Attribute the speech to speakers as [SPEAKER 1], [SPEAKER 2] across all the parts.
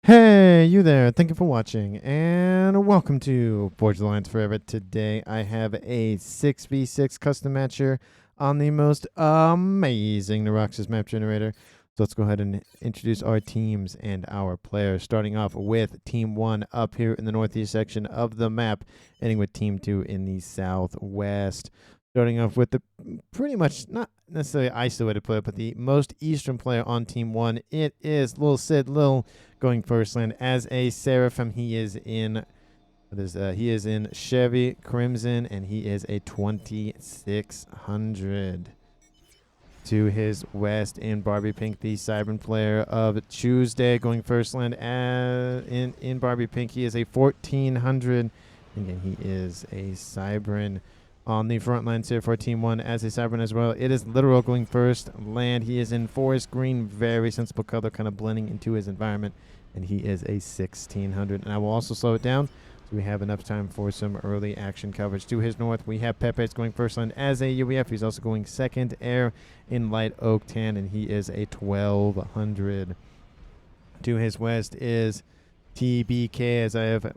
[SPEAKER 1] Hey, you there. Thank you for watching, and welcome to Forge Alliance Forever. Today, I have a 6v6 custom match here on the most amazing Neuroxis map generator. So let's go ahead and introduce our teams and our players, starting off with Team 1 up here in the northeast section of the map, ending with Team 2 in the southwest. Starting off with the pretty much not necessarily isolated player, but the most eastern player on Team 1. It is Lil Sid. Lil going first land as a Seraphim. He is in Chevy Crimson, and he is a 2600. To his west in Barbie Pink, the Cybern player of Tuesday going first land in Barbie Pink. He is a 1400. Again, he is a Cybern. On the front lines here for Team 1 as a Cybern as well, it is Literal going first land. He is in forest green, very sensible color, kind of blending into his environment, and he is a 1600. And I will also slow it down so we have enough time for some early action coverage. To his north, we have Pepe's going first land as a UEF. He's also going second air in light oak tan, and he is a 1200. To his west is TBK, as I have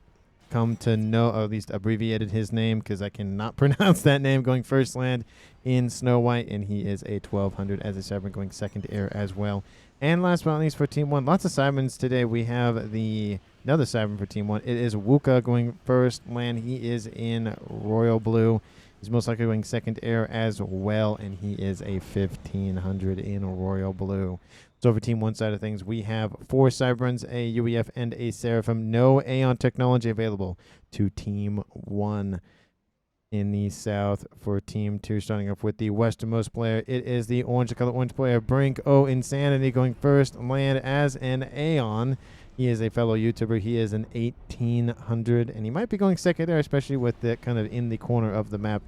[SPEAKER 1] come to know, or at least abbreviated his name because I cannot pronounce that name, going first land in Snow White, and he is a 1200 as a Cybern going second air as well. And last but not least for Team 1, lots of Cyberns today. We have another Cybern for Team 1. It is Wuka going first land. He is in Royal Blue. He's most likely going second air as well, and he is a 1500 in Royal Blue. So for Team 1 side of things, we have 4 Cyberns, a UEF, and a Seraphim. No Aeon technology available to Team 1. In the south for Team 2, starting off with the westernmost player, it is the orange player, Brink O Insanity, going first land as an Aeon. He is a fellow YouTuber. He is an 1800, and he might be going second air, especially with that kind of in the corner of the map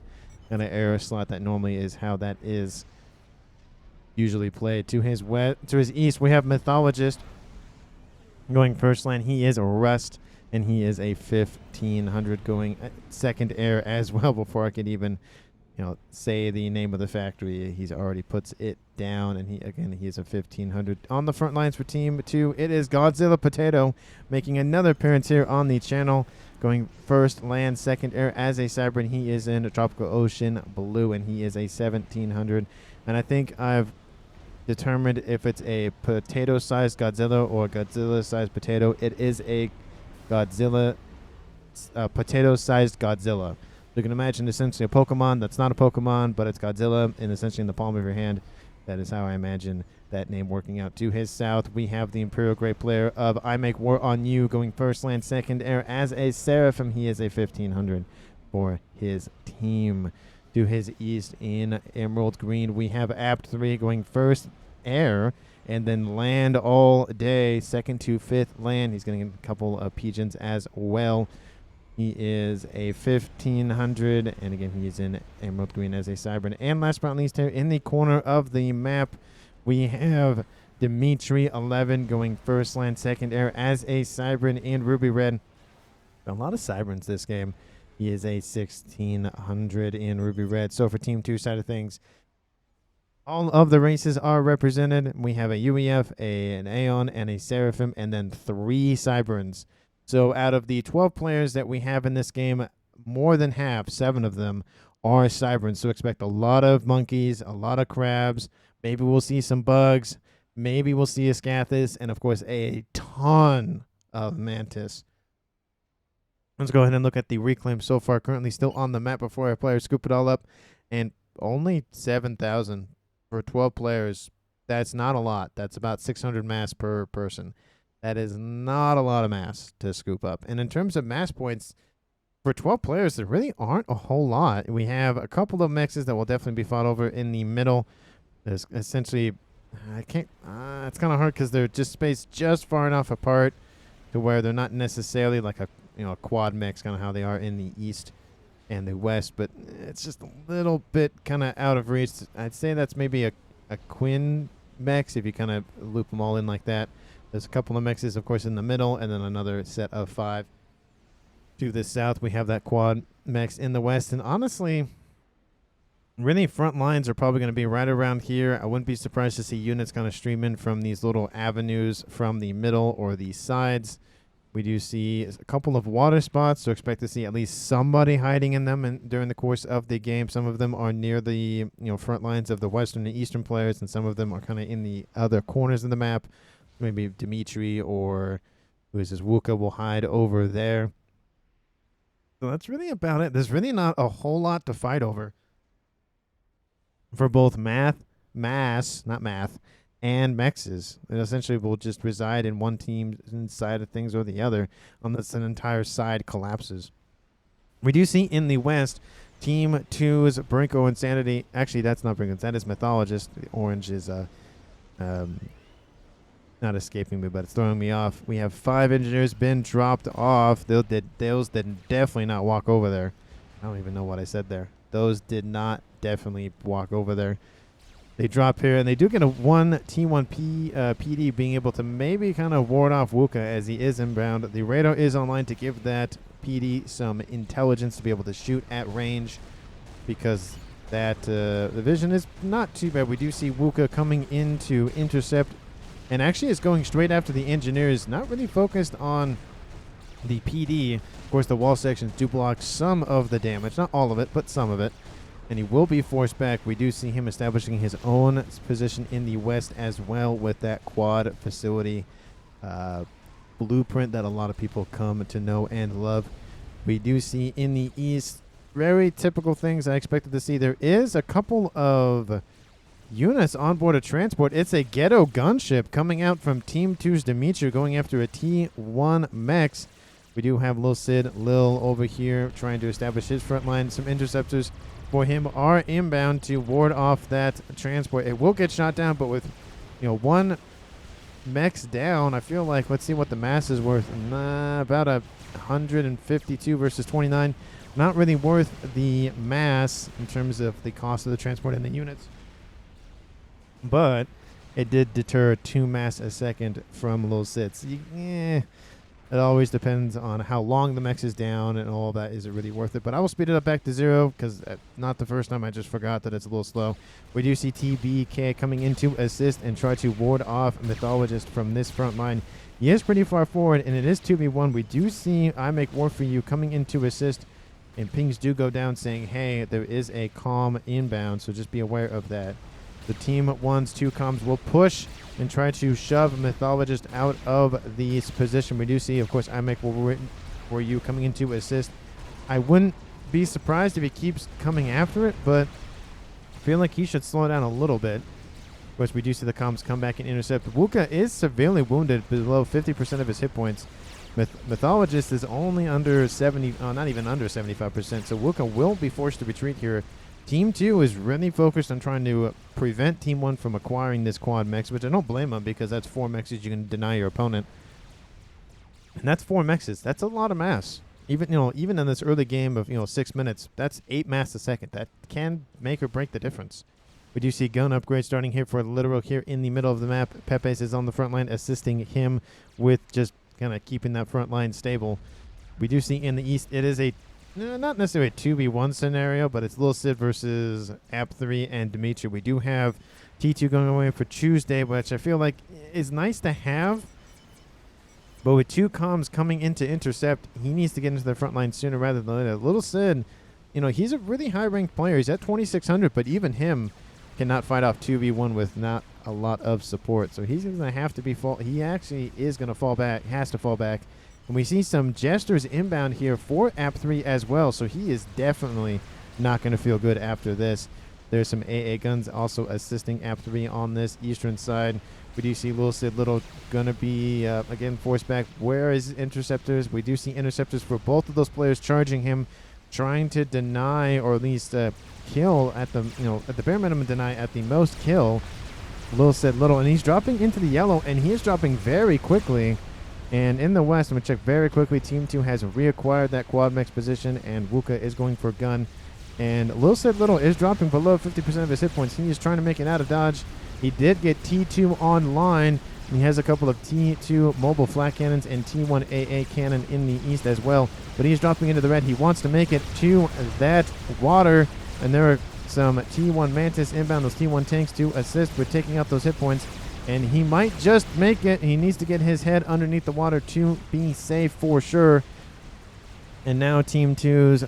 [SPEAKER 1] kind of air slot. That normally is how that is usually played. To his east, we have Mythologist going first land. He is Rust, and he is a 1500 going second air as well. Before I could even, say the name of the factory, he's already puts it down, and he is a 1500. On the front lines for Team 2, it is Godzilla Potato making another appearance here on the channel, going first land, second air as a Cybern. He is in Tropical Ocean Blue, and he is a 1700. And I think I've determined if it's a potato-sized Godzilla or Godzilla-sized potato. It is a Godzilla, potato-sized Godzilla. You can imagine essentially a Pokemon that's not a Pokemon, but it's Godzilla, and essentially in the palm of your hand. That is how I imagine that name working out. To his south, we have the Imperial Great player of I Make War on You, going first land, second air as a Seraphim. He is a 1500 for his team. To his east in Emerald Green, we have Apt 3 going first air and then land all day, second to fifth land. He's getting a couple of pigeons as well. He is a 1500, and again, he is in Emerald Green as a Cybern. And last but not least, here in the corner of the map, we have Dimitri 11 going first land, second air as a Cybern in Ruby Red. A lot of Cyberns this game. He is a 1600 in Ruby Red. So for Team 2 side of things, all of the races are represented. We have a UEF, an Aeon, and a Seraphim, and then 3 Cyberns. So out of the 12 players that we have in this game, more than half, 7 of them, are Cyberns. So expect a lot of monkeys, a lot of crabs. Maybe we'll see some bugs. Maybe we'll see a Scathis, and of course a ton of Mantis. Let's go ahead and look at the reclaim so far. Currently still on the map before our players scoop it all up. And only 7,000 for 12 players. That's not a lot. That's about 600 mass per person. That is not a lot of mass to scoop up. And in terms of mass points, for 12 players, there really aren't a whole lot. We have a couple of mexes that will definitely be fought over in the middle. There's essentially, it's kind of hard because they're just spaced just far enough apart to where they're not necessarily like a quad mix, kind of how they are in the east and the west, but it's just a little bit kind of out of reach. I'd say that's maybe a Quinn mix if you kind of loop them all in like that. There's a couple of mexes, of course, in the middle, and then another set of 5. To the south, we have that quad mix in the west, and honestly, Really, front lines are probably going to be right around here. I wouldn't be surprised to see units kind of stream in from these little avenues from the middle or the sides. We do see a couple of water spots, so expect to see at least somebody hiding in them during the course of the game. Some of them are near the front lines of the western and eastern players, and some of them are kind of in the other corners of the map. Maybe Dimitri or who is this Wuka will hide over there. So that's really about it. There's really not a whole lot to fight over for both mass, not math, and mexes. It essentially will just reside in one team side of things or the other unless an entire side collapses. We do see in the West, Team 2's Brinko Insanity. Actually, that's not Brinko. That is Mythologist. The orange is not escaping me, but it's throwing me off. We have 5 engineers been dropped off. Those did definitely not walk over there. I don't even know what I said there. Those did not definitely walk over there. They drop here, and they do get a T1 PD being able to maybe kind of ward off Wuka as he is inbound. The radar is online to give that PD some intelligence to be able to shoot at range, because that the vision is not too bad. We do see Wuka coming in to intercept, and actually is going straight after the engineers, not really focused on the PD. Of course, the wall sections do block some of the damage, not all of it, but some of it. And he will be forced back. We do see him establishing his own position in the west as well with that quad facility blueprint that a lot of people come to know and love. We do see in the east very typical things I expected to see. There is a couple of units on board a transport. It's a ghetto gunship coming out from Team 2's Dimitri going after a T1 Mechs. We do have Lil Sid, Lil over here trying to establish his front line. Some interceptors for him are inbound to ward off that transport. It will get shot down, but with 1 Mechs down, I feel like, let's see what the mass is worth. About 152 versus 29. Not really worth the mass in terms of the cost of the transport and the units. But it did deter 2 mass a second from Lil Sid. So it always depends on how long the Mechs is down and all that. Is it really worth it? But I will speed it up back to 0 because not the first time. I just forgot that it's a little slow. We do see TBK coming in to assist and try to ward off Mythologist from this front line. He is pretty far forward, and it is 2v1. We do see I Make War For You coming in to assist, and pings do go down saying, hey, there is a comm inbound, so just be aware of that. The Team 1's 2 comms will push and try to shove Mythologist out of this position. We do see, of course, I Make War For You coming in to assist. I wouldn't be surprised if he keeps coming after it, but I feel like he should slow down a little bit. Of course, we do see the comms come back and intercept. Wuka is severely wounded, below 50% of his hit points. Mythologist is only under 70, not even under 75%, so Wuka will be forced to retreat here. Team 2 is really focused on trying to prevent Team 1 from acquiring this quad Mechs, which I don't blame them because that's 4 Mechs you can deny your opponent. And that's 4 Mechs. That's a lot of mass. Even in this early game of 6 minutes, that's 8 mass a second. That can make or break the difference. We do see gun upgrade starting here for Literal here in the middle of the map. Pepes is on the front line assisting him with just kind of keeping that front line stable. We do see in the east it is a not necessarily a 2v1 scenario, but it's Lil Sid versus App3 and Dimitri. We do have T2 going away for Tuesday, which I feel like is nice to have. But with 2 comms coming in to intercept, he needs to get into the front line sooner rather than later. Lil Sid, he's a really high-ranked player. He's at 2,600, but even him cannot fight off 2v1 with not a lot of support. So he's going to have to be he actually is going to fall back, has to fall back. And we see some gestures inbound here for App3 as well, so he is definitely not going to feel good after this. There's some AA guns also assisting App3 on this eastern side. We do see Lil Sid Little going to be, again, forced back. Where is interceptors? We do see interceptors for both of those players charging him, trying to deny or at least kill at the, at the bare minimum deny at the most kill Lil Sid Little. And he's dropping into the yellow, and he is dropping very quickly. And in the west, I'm going to check very quickly. Team 2 has reacquired that quad Mechs position, and Wuka is going for a gun. And Lil Sid Little is dropping below 50% of his hit points. He is trying to make it out of dodge. He did get T2 online. He has a couple of T2 mobile flat cannons and T1 AA cannon in the east as well. But he's dropping into the red. He wants to make it to that water. And there are some T1 Mantis inbound, those T1 tanks to assist with taking out those hit points. And he might just make it. He needs to get his head underneath the water to be safe for sure. And now Team 2's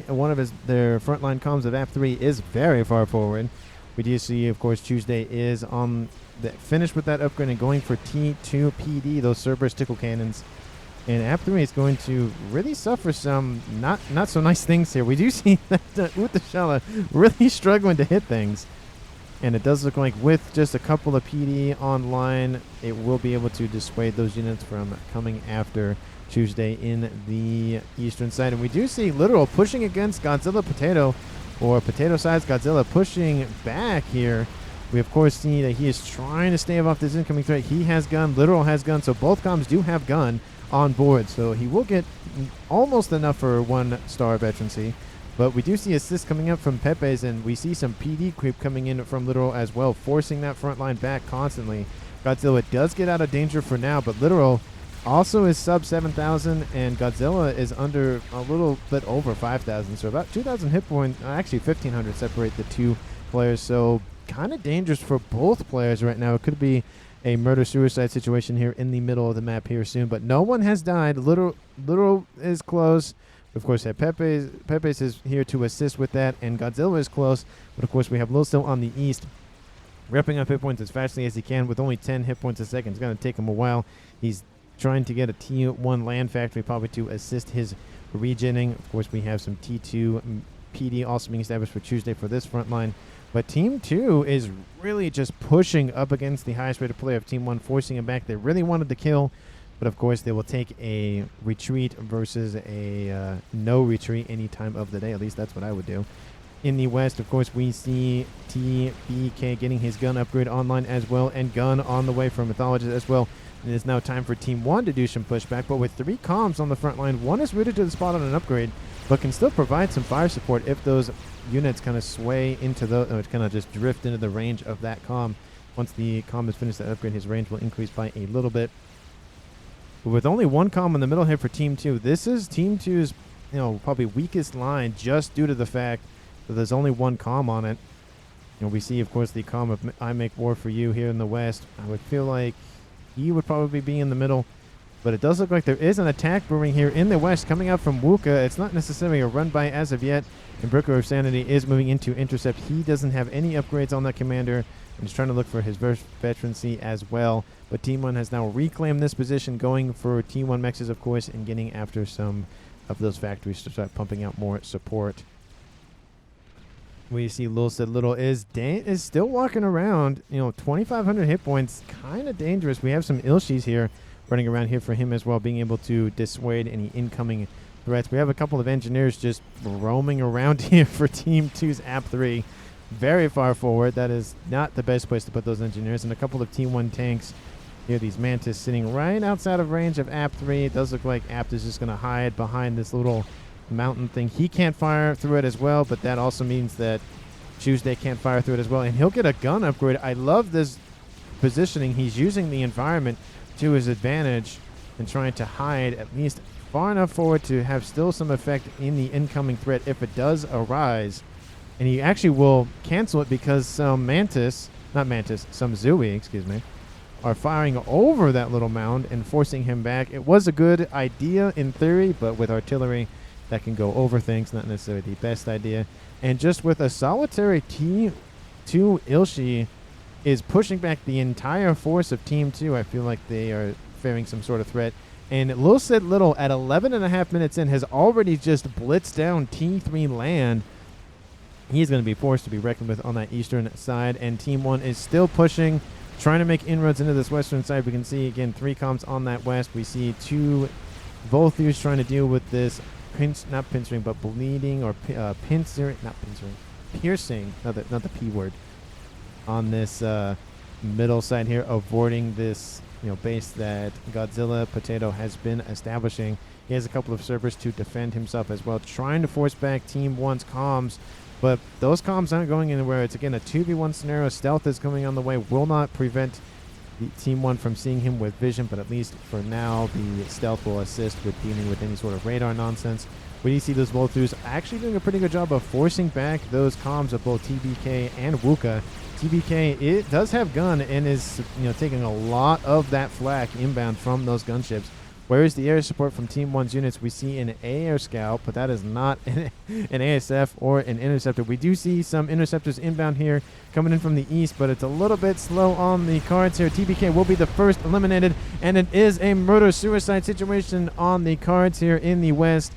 [SPEAKER 1] one of their frontline comms of AP3 is very far forward. We do see, of course, Tuesday is on finished with that upgrade and going for T2 PD, those Cerberus tickle cannons. And AP3 is going to really suffer some not so nice things here. We do see that Utashala really struggling to hit things. And it does look like with just a couple of PD online, it will be able to dissuade those units from coming after Tuesday in the eastern side. And we do see Literal pushing against Godzilla Potato, or Potato Size Godzilla pushing back here. We, of course, see that he is trying to stave off this incoming threat. He has gun, Literal has gun, so both comms do have gun on board. So he will get almost enough for 1-star veterancy. But we do see assists coming up from Pepe's, and we see some PD creep coming in from Literal as well, forcing that front line back constantly. Godzilla does get out of danger for now, but Literal also is sub 7,000, and Godzilla is under a little bit over 5,000. So about 2,000 hit points, actually 1,500 separate the two players. So kind of dangerous for both players right now. It could be a murder-suicide situation here in the middle of the map here soon, but no one has died. Literal is close. Of course, Pepe's is here to assist with that, and Godzilla is close. But, of course, we have Lil still on the east, repping up hit points as fastly as he can with only 10 hit points a second. It's going to take him a while. He's trying to get a T1 land factory probably to assist his regenning. Of course, we have some T2 PD also being established for Tuesday for this front line. But Team 2 is really just pushing up against the highest rated player of Team 1, forcing him back. They really wanted to kill. But, of course, they will take a retreat versus a no retreat any time of the day. At least that's what I would do. In the west, of course, we see TBK getting his gun upgrade online as well, and gun on the way from Mythologist as well. It is now time for Team 1 to do some pushback. But with 3 comms on the front line, one is rooted to the spot on an upgrade, but can still provide some fire support if those units kind of sway into or kind of just drift into the range of that comm. Once the comm is finished that upgrade, his range will increase by a little bit. But with only 1 comm in the middle here for Team 2, this is Team 2's, probably weakest line, just due to the fact that there's only 1 comm on it. We see, of course, the comm of I Make War For You here in the west. I would feel like he would probably be in the middle. But it does look like there is an attack brewing here in the west coming out from Wuka. It's not necessarily a run by as of yet. And Brooker of Sanity is moving into intercept. He doesn't have any upgrades on that commander, and is trying to look for his veterancy as well. But Team 1 has now reclaimed this position, going for T1 Mechs, of course, and getting after some of those factories to start pumping out more support. We see Lil said Little is still walking around. 2,500 hit points, kind of dangerous. We have some Ilshis here running around here for him as well, being able to dissuade any incoming threats. We have a couple of engineers just roaming around here for Team 2's AP3. Very far forward. That is not the best place to put those engineers. And a couple of Team 1 tanks. Here, these Mantis sitting right outside of range of AP3. It does look like Apt is just going to hide behind this little mountain thing. He can't fire through it as well, but that also means that Tuesday can't fire through it as well. And he'll get a gun upgrade. I love this positioning. He's using the environment to his advantage and trying to hide at least far enough forward to have still some effect in the incoming threat if it does arise. And he actually will cancel it because some Zui, are firing over that little mound and forcing him back. It was a good idea in theory, but with artillery, that can go over things, not necessarily the best idea. And just with a solitary T2 Ilshi is pushing back the entire force of Team 2. I feel like they are fearing some sort of threat. And Lil Said Little at 11.5 minutes in has already just blitzed down T3 land. He's going to be forced to be reckoned with on that eastern side. And Team 1 is still pushing, trying to make inroads into this western side. We can see, again, 3 comms on that west. We see 2 Volthus trying to deal with this bleeding or piercing, not the P word, on this middle side here, avoiding this base that Godzilla Potato has been establishing. He has a couple of servers to defend himself as well, trying to force back Team 1's comms, but those comms aren't going anywhere. It's, again, a 2v1 scenario. Stealth is coming on the way, will not prevent the Team 1 from seeing him with vision, but at least for now, the stealth will assist with dealing with any sort of radar nonsense. We see those blow-throughs actually doing a pretty good job of forcing back those comms of both TBK and Wuka. TBK, it does have gun and is taking a lot of that flak inbound from those gunships. Whereas the air support from Team 1's units, we see an air scout, but that is not an ASF or an interceptor. We do see some interceptors inbound here coming in from the east, but it's a little bit slow on the cards here. TBK will be the first eliminated, and it is a murder-suicide situation on the cards here in the west.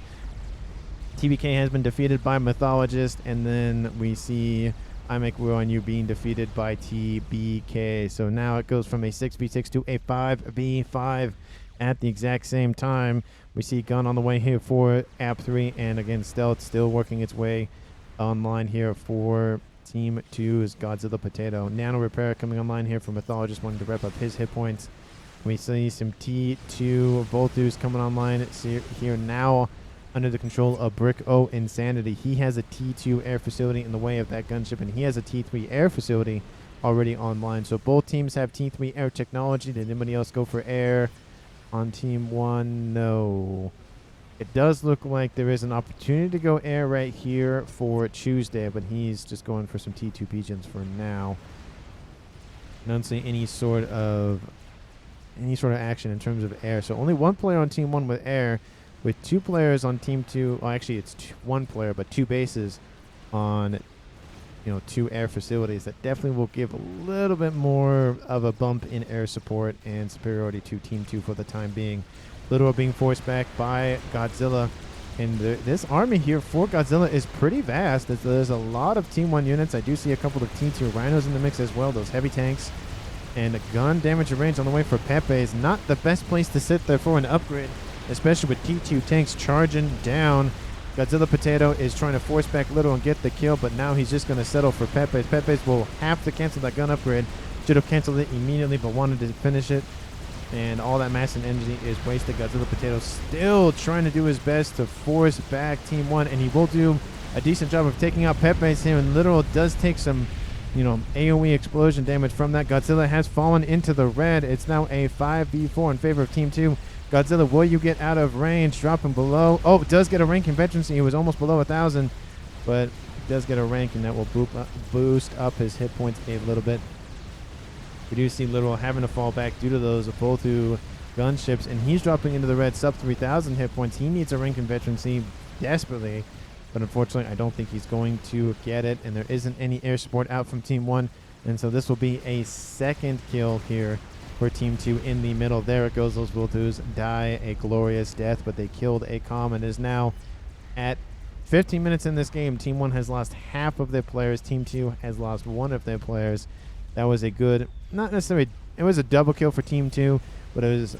[SPEAKER 1] TBK has been defeated by Mythologist, and then we see You being defeated by TBK. So now it goes from a 6v6 to a 5v5 at the exact same time. We see Gun on the way here for App 3, and again, Stealth still working its way online here for Team 2's Godzilla Potato. Nano Repair coming online here for Mythologist, wanting to rep up his hit points. We see some T2 Voltus coming online. It's here now under the control of Brick O Insanity. He has a T2 air facility in the way of that gunship, and he has a T3 air facility already online. So both teams have T3 air technology. Did anybody else go for air on Team 1? No. It does look like there is an opportunity to go air right here for Tuesday, but he's just going for some T2 pigeons for now. I don't see any sort of action in terms of air. So only one player on Team 1 with air, with two players on Team 2. Well, actually, it's one player, but two bases on two air facilities. That definitely will give a little bit more of a bump in air support and superiority to Team 2 for the time being. Literal being forced back by Godzilla. And this army here for Godzilla is pretty vast. There's a lot of Team 1 units. I do see a couple of Team 2 Rhinos in the mix as well, those heavy tanks. And a gun damage and range on the way for Pepe is not the best place to sit there for an upgrade, especially with T2 tanks charging down. Godzilla Potato is trying to force back Little and get the kill, but now he's just going to settle for Pepe's. Pepe's will have to cancel that gun upgrade. Should have canceled it immediately, but wanted to finish it. And all that mass and energy is wasted. Godzilla Potato still trying to do his best to force back Team 1, and he will do a decent job of taking out Pepe's here. And Literal does take some AoE explosion damage from that. Godzilla has fallen into the red. It's now a 5v4 in favor of Team 2. Godzilla, will you get out of range? Dropping below. Oh, it does get a rank in veterancy. He was almost below 1,000, but it does get a rank, and that will boost up his hit points a little bit. We do see Literal having to fall back due to those Voltu gunships, and he's dropping into the red, sub 3,000 hit points. He needs a rank in veterancy desperately, but unfortunately, I don't think he's going to get it, and there isn't any air support out from Team 1, and so this will be a second kill here for Team 2 in the middle. There it goes. Those Voltus die a glorious death, but they killed a comm, and is now at 15 minutes in this game. Team 1 has lost half of their players. Team 2 has lost one of their players. That was a good, not necessarily, it was a double kill for Team 2, but it was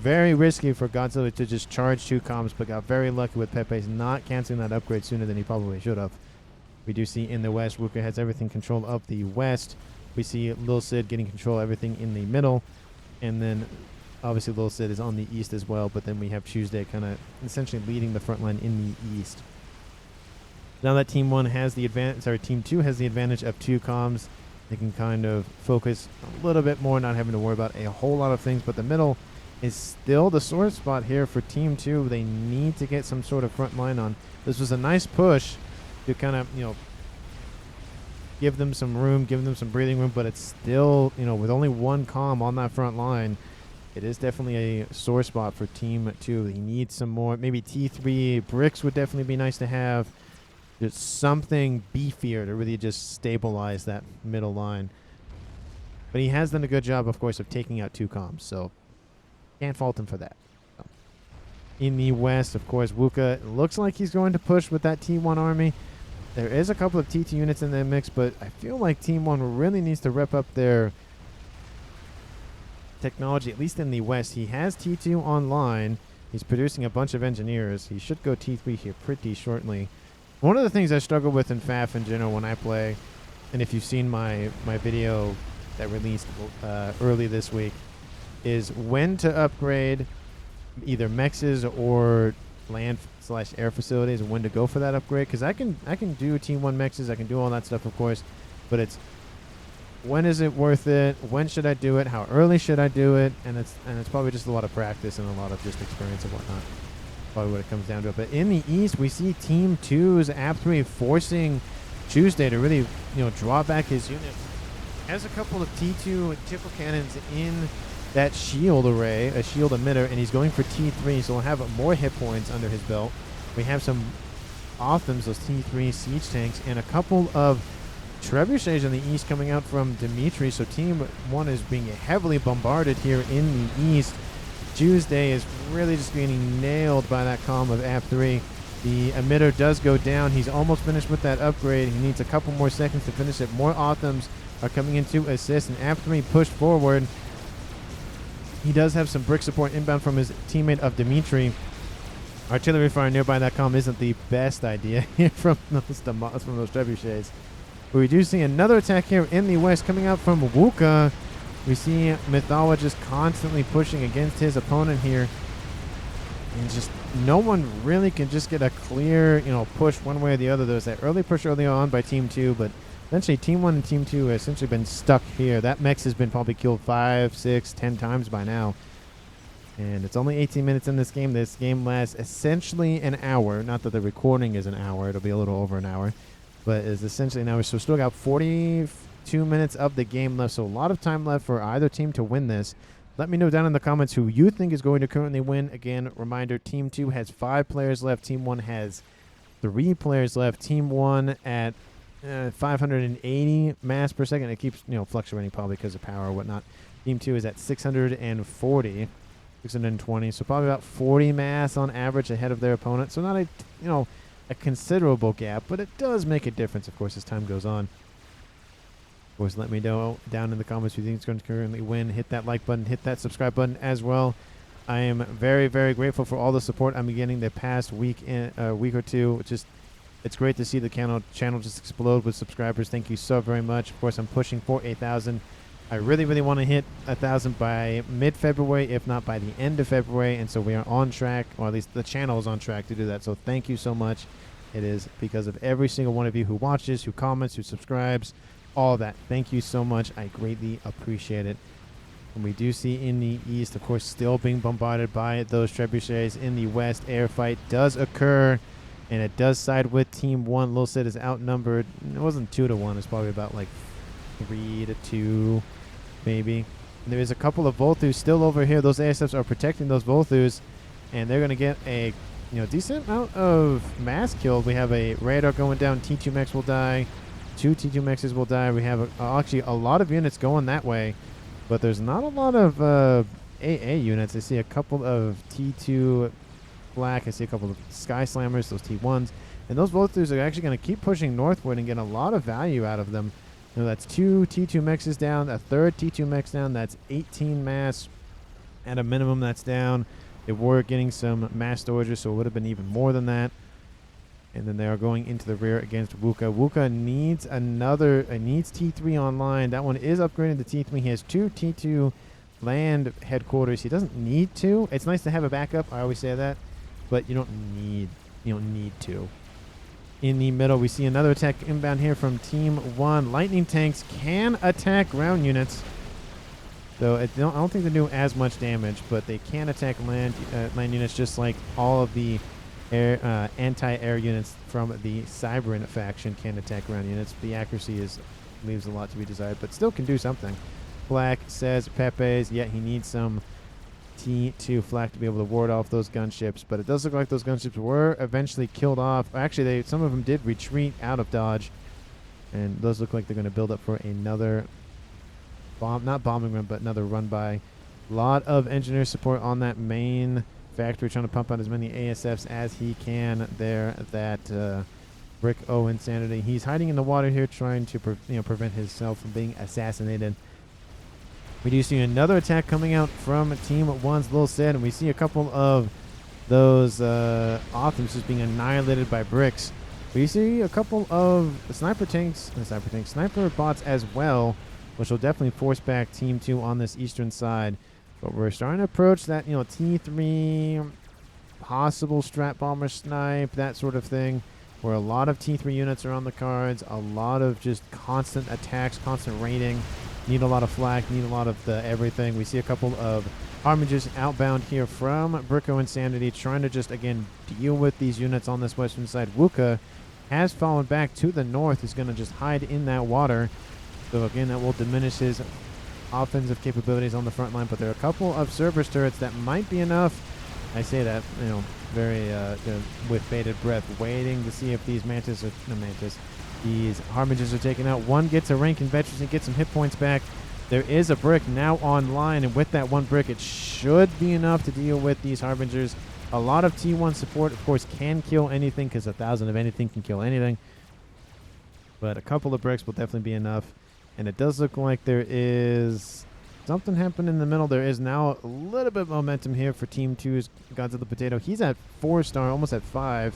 [SPEAKER 1] very risky for Godzilla to just charge two comms, but got very lucky with Pepe's not canceling that upgrade sooner than he probably should have. We do see in the west, Wuka has everything control of the west. We see Lil Sid getting control of everything in the middle, and then obviously Lil Sid is on the east as well, but then we have Tuesday kind of essentially leading the front line in the east. Now that Team 1 has the advantage, sorry, Team 2 has the advantage of two comms, they can kind of focus a little bit more, not having to worry about a whole lot of things, but the middle is still the sore spot here for Team 2. They need to get some sort of front line on. This was a nice push to kind of, give them some room, give them some breathing room, but it's still, with only one comm on that front line, it is definitely a sore spot for Team 2. He needs some more. Maybe T3 bricks would definitely be nice to have. Just something beefier to really just stabilize that middle line. But he has done a good job, of course, of taking out two comms, so can't fault him for that. In the west, of course, Wuka looks like he's going to push with that T1 army. There is a couple of T2 units in the mix, but I feel like Team 1 really needs to rep up their technology, at least in the west. He has T2 online. He's producing a bunch of engineers. He should go T3 here pretty shortly. One of the things I struggle with in FAF in general when I play, and if you've seen my video that released early this week, is when to upgrade either mexes or land/air facilities, and when to go for that upgrade. Because I can do Team 1 mexes, I can do all that stuff, of course, but it's when is it worth it? When should I do it? How early should I do it? And it's probably just a lot of practice and a lot of just experience and whatnot. Probably what it comes down to. But in the East, we see Team 2's App3 forcing Tuesday to really, draw back his unit. Has a couple of T2 tipple cannons in that shield array, a shield emitter, and he's going for T3, so he'll have more hit points under his belt. We have some Othams, those T3 siege tanks, and a couple of trebuchets in the East coming out from Dimitri, so Team 1 is being heavily bombarded here in the East. Tuesday is really just getting nailed by that column of App3. The emitter does go down. He's almost finished with that upgrade. He needs a couple more seconds to finish it. More Othams are coming in to assist, and App3 pushed forward. He does have some brick support inbound from his teammate of Dimitri. Artillery fire nearby that column isn't the best idea here from those trebuchets. But we do see another attack here in the West coming out from Wuka. We see Mythawa just constantly pushing against his opponent here. And just no one really can just get a clear, push one way or the other. There's that early push early on by Team 2, but essentially Team 1 and Team 2 have essentially been stuck here. That Mechs has been probably killed 5, 6, 10 times by now. And it's only 18 minutes in this game. This game lasts essentially an hour. Not that the recording is an hour. It'll be a little over an hour. But it's essentially an hour. So still got 42 minutes of the game left. So a lot of time left for either team to win this. Let me know down in the comments who you think is going to currently win. Again, reminder, Team 2 has 5 players left. Team 1 has 3 players left. Team 1 at 580 mass per second. It keeps fluctuating probably because of power or whatnot. Team 2 is at 640. 620, so probably about 40 mass on average ahead of their opponent. So not a considerable gap, but it does make a difference, of course, as time goes on. Of course, let me know down in the comments who you think is going to currently win. Hit that like button, hit that subscribe button as well. I am very, very grateful for all the support I'm getting the past week or two. It's great to see the channel just explode with subscribers. Thank you so very much. Of course, I'm pushing for 8,000. I really, really want to hit 1,000 by mid-February, if not by the end of February. And so we are on track, or at least the channel is on track to do that. So thank you so much. It is because of every single one of you who watches, who comments, who subscribes, all that. Thank you so much. I greatly appreciate it. And we do see in the East, of course, still being bombarded by those trebuchets. In the West, air fight does occur, and it does side with Team 1. Lil Sid is outnumbered. It wasn't 2-1. It's probably about like 3-2. Maybe. And there is a couple of Volthus still over here. Those ASFs are protecting those Volthus, and they're going to get a decent amount of mass killed. We have a radar going down. T2 Mechs will die. 2 T2 Mechs will die. We have actually a lot of units going that way, but there's not a lot of AA units. I see a couple of T2 Black. I see a couple of Sky Slammers, those T1s. And those Volthus are actually going to keep pushing northward and get a lot of value out of them. That's 2 T2 Mechs is down, a third T2 Mechs down. That's 18 mass at a minimum that's down. They were getting some mass storages, so it would have been even more than that. And then they are going into the rear against Wuka. Wuka needs needs T3 online. That one is upgraded to T3. He has 2 T2 land headquarters. He doesn't need to. It's nice to have a backup. I always say that, but you don't need to. In the middle, we see another attack inbound here from Team 1. Lightning tanks can attack ground units. So I don't think they do as much damage, but they can attack land units just like all of the anti-air units from the Cyberin faction can attack ground units. The accuracy leaves a lot to be desired, but still can do something. Black says Pepe's, yet he needs some T2 flak to be able to ward off those gunships, but it does look like those gunships were eventually killed off. Actually, some of them did retreat out of dodge, and those look like they're going to build up for another not bombing run, but another run by. A lot of engineer support on that main factory, trying to pump out as many ASFs as he can there. That Brick O Insanity. He's hiding in the water here, trying to prevent himself from being assassinated. We do see another attack coming out from Team 1's Lil Sid, and we see a couple of those Othams just being annihilated by bricks. We see a couple of sniper bots as well, which will definitely force back Team 2 on this eastern side. But we're starting to approach that, T3 possible strat bomber snipe, that sort of thing. where a lot of T3 units are on the cards, a lot of just constant attacks, constant raining. Need a lot of flak, need a lot of the everything. We see a couple of Harbingers outbound here from Bricko Insanity, trying to just, again, deal with these units on this western side. Wuka has fallen back to the north. He's going to just hide in that water. So, again, that will diminish his offensive capabilities on the front line. But there are a couple of Cerberus turrets that might be enough. I say that, you know, very with bated breath, waiting to see if these these Harbingers are taken out. One gets a rank in veterans and gets some hit points back. There is a brick now online, and with that one brick, it should be enough to deal with these Harbingers. A lot of T1 support, of course, can kill anything, because 1,000 of anything can kill anything. But a couple of bricks will definitely be enough. And it does look like there is something happening in the middle. There is now a little bit of momentum here for Team 2's Godzilla Potato. He's at 4-star, almost at 5.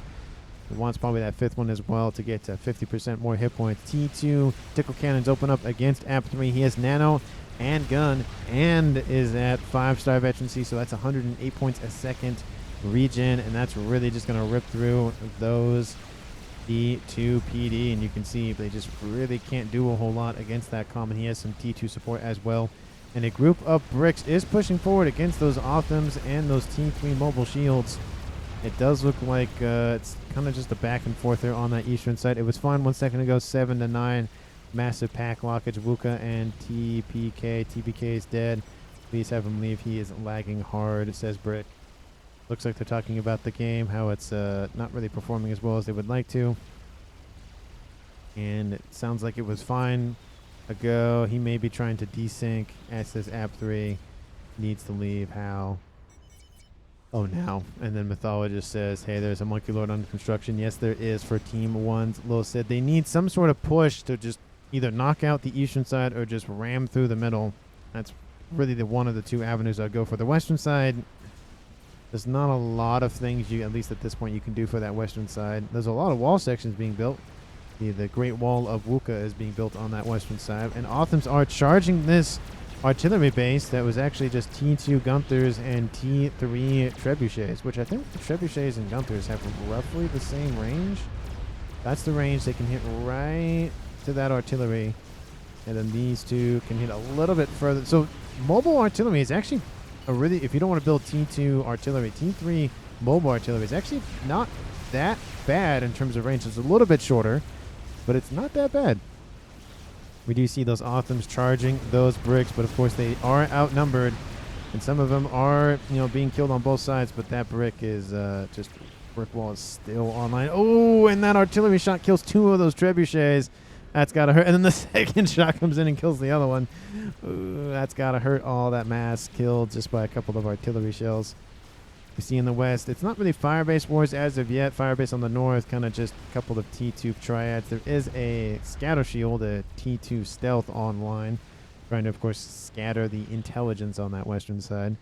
[SPEAKER 1] He wants probably that 5th one as well to get to 50% more hit points. T2 Tickle Cannons open up against App 3. He has Nano and Gun and is at 5-star veterancy, so that's 108 points a second regen, and that's really just going to rip through those T2 PD, and you can see they just really can't do a whole lot against that common. He has some T2 support as well. And a group of bricks is pushing forward against those Othams and those T3 mobile shields. It does look like it's kind of just a back and forth there on that eastern side. It was fine 1 second ago, 7-9. Massive pack lockage. Wuka and TPK. TPK is dead. Please have him leave. He is lagging hard, says Brick. Looks like they're talking about the game, how it's not really performing as well as they would like to. And it sounds like it was fine ago. He may be trying to desync. As says App 3 needs to leave. How? Oh, now. And then Mythologist says, hey, there's a Monkey Lord under construction. Yes, there is for Team 1's Lil Sid. They need some sort of push to just either knock out the eastern side or just ram through the middle. That's really the one of the two avenues I'd go for. The western side, there's not a lot of things you, at least at this point, you can do for that western side. There's a lot of wall sections being built. The Great Wall of Wuka is being built on that western side. And Othams are charging this artillery base that was actually just T2 Gunthers and T3 Trebuchets, which I think the Trebuchets and Gunthers have roughly the same range. That's the range. They can hit right to that artillery. And then these two can hit a little bit further. So mobile artillery is actually a really, if you don't want to build T2 artillery, T3 mobile artillery is actually not that bad in terms of range. It's a little bit shorter, but it's not that bad. We do see those Othams charging those bricks, but of course they are outnumbered, and some of them are, you know, being killed on both sides. But that brick is just brick wall is still online. Oh, and that artillery shot kills two of those trebuchets. That's gotta hurt. And then the second shot comes in and kills the other one. Ooh, that's gotta hurt. All that mass killed just by a couple of artillery shells. We see in the west, it's not really Firebase Wars as of yet. Firebase on the north, kind of just a couple of T2 triads. There is a Scatter Shield, a T2 Stealth online, trying to, of course, scatter the intelligence on that western side.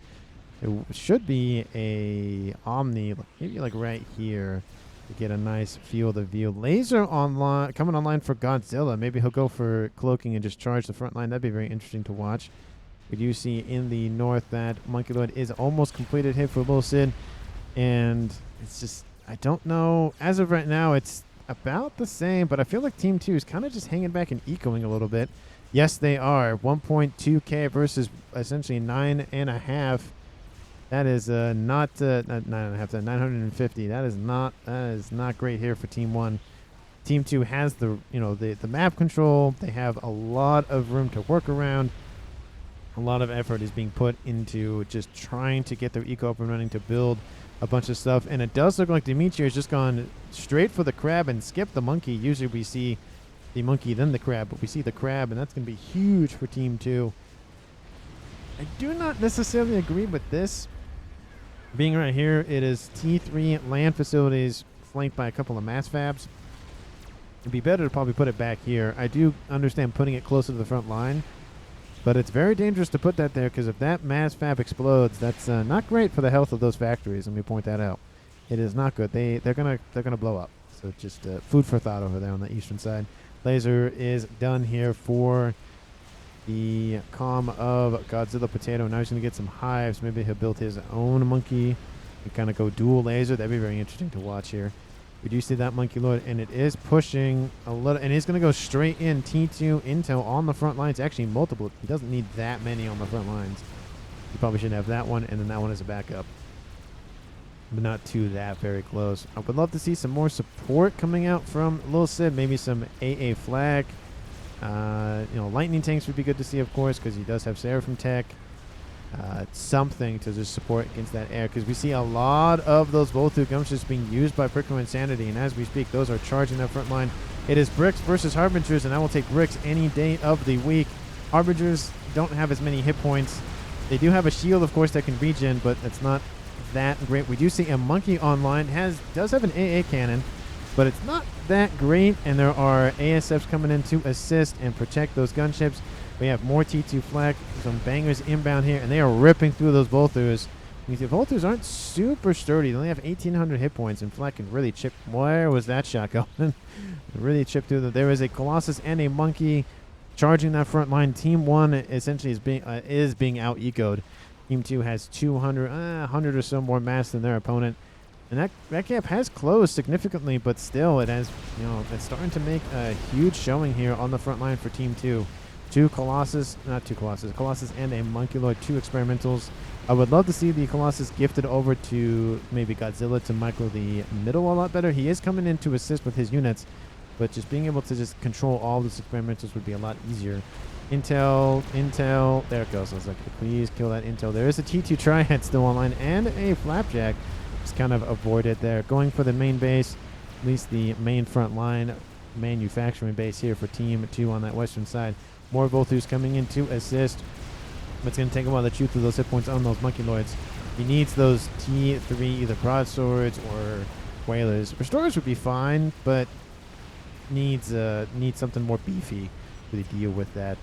[SPEAKER 1] It should be a Omni, maybe like right here, to get a nice field of view. Laser online, coming online for Godzilla. Maybe he'll go for cloaking and just charge the front line. That'd be very interesting to watch. We do see in the north that Monkey Lord is almost completed hit for Lil Sid. And it's just, I don't know. As of right now, it's about the same. But I feel like Team 2 is kind of just hanging back and ecoing a little bit. Yes, they are. 1.2K versus essentially 9.5. That is not 9.5. 950. That is not great here for Team 1. Team 2 has the map control. They have a lot of room to work around. A lot of effort is being put into just trying to get their eco up and running to build a bunch of stuff. And it does look like Dimitri has just gone straight for the crab and skipped the monkey. Usually we see the monkey, then the crab, but we see the crab, and that's going to be huge for Team 2. I do not necessarily agree with this. Being right here, it is T3 land facilities flanked by a couple of mass fabs. It'd be better to probably put it back here. I do understand putting it closer to the front line, but it's very dangerous to put that there, because if that mass fab explodes, that's not great for the health of those factories. Let me point that out. It is not good. They're gonna blow up. So just food for thought over there on the eastern side. Laser is done here for the comm of Godzilla Potato. Now he's gonna get some hives. Maybe he'll build his own monkey and kind of go dual laser. That'd be very interesting to watch here. We do see that Monkey Lord, and it is pushing a little, and he's going to go straight in. T2 intel on the front lines. Actually, multiple. He doesn't need that many on the front lines. You probably should have that one, and then that one as a backup. But not too that very close. I would love to see some more support coming out from Lil Sid. Maybe some AA flag. Lightning tanks would be good to see, of course, because he does have Seraphim tech. Something to just support against that air, because we see a lot of those Voltu gunships being used by Brick Insanity, and as we speak, those are charging that front line. It is Bricks versus Harbingers, and I will take Bricks any day of the week. Harbingers don't have as many hit points. They do have a shield, of course, that can regen, but it's not that great. We do see a Monkey online does have an AA cannon, but it's not that great, and there are ASFs coming in to assist and protect those gunships. We have more T2 flag, some bangers inbound here, and they are ripping through those Voltus. You see, Voltus aren't super sturdy. They only have 1,800 hit points, and Flag can really chip. Where was that shot going? Really chip through them. There is a Colossus and a Monkey charging that front line. Team 1 essentially is being out-ecoed. Team 2 has 100 or so more mass than their opponent. And that gap has closed significantly, but still it has, it's starting to make a huge showing here on the front line for Team 2. Colossus and a Monkey Lord, 2 experimentals. I would love to see the Colossus gifted over to maybe Godzilla to micro the middle a lot better. He is coming in to assist with his units, but just being able to just control all those experimentals would be a lot easier. Intel, there it goes. I was like, please kill that Intel. There is a T2 Triad still online and a Flapjack. Just kind of avoided there. Going for the main base, at least the main front line manufacturing base here for Team 2 on that western side. More Voltus coming in to assist. But it's going to take a while to chew through those hit points on those Monkey Lords. He needs those T3, either broadswords or whalers. Restorers would be fine, but needs something more beefy to deal with that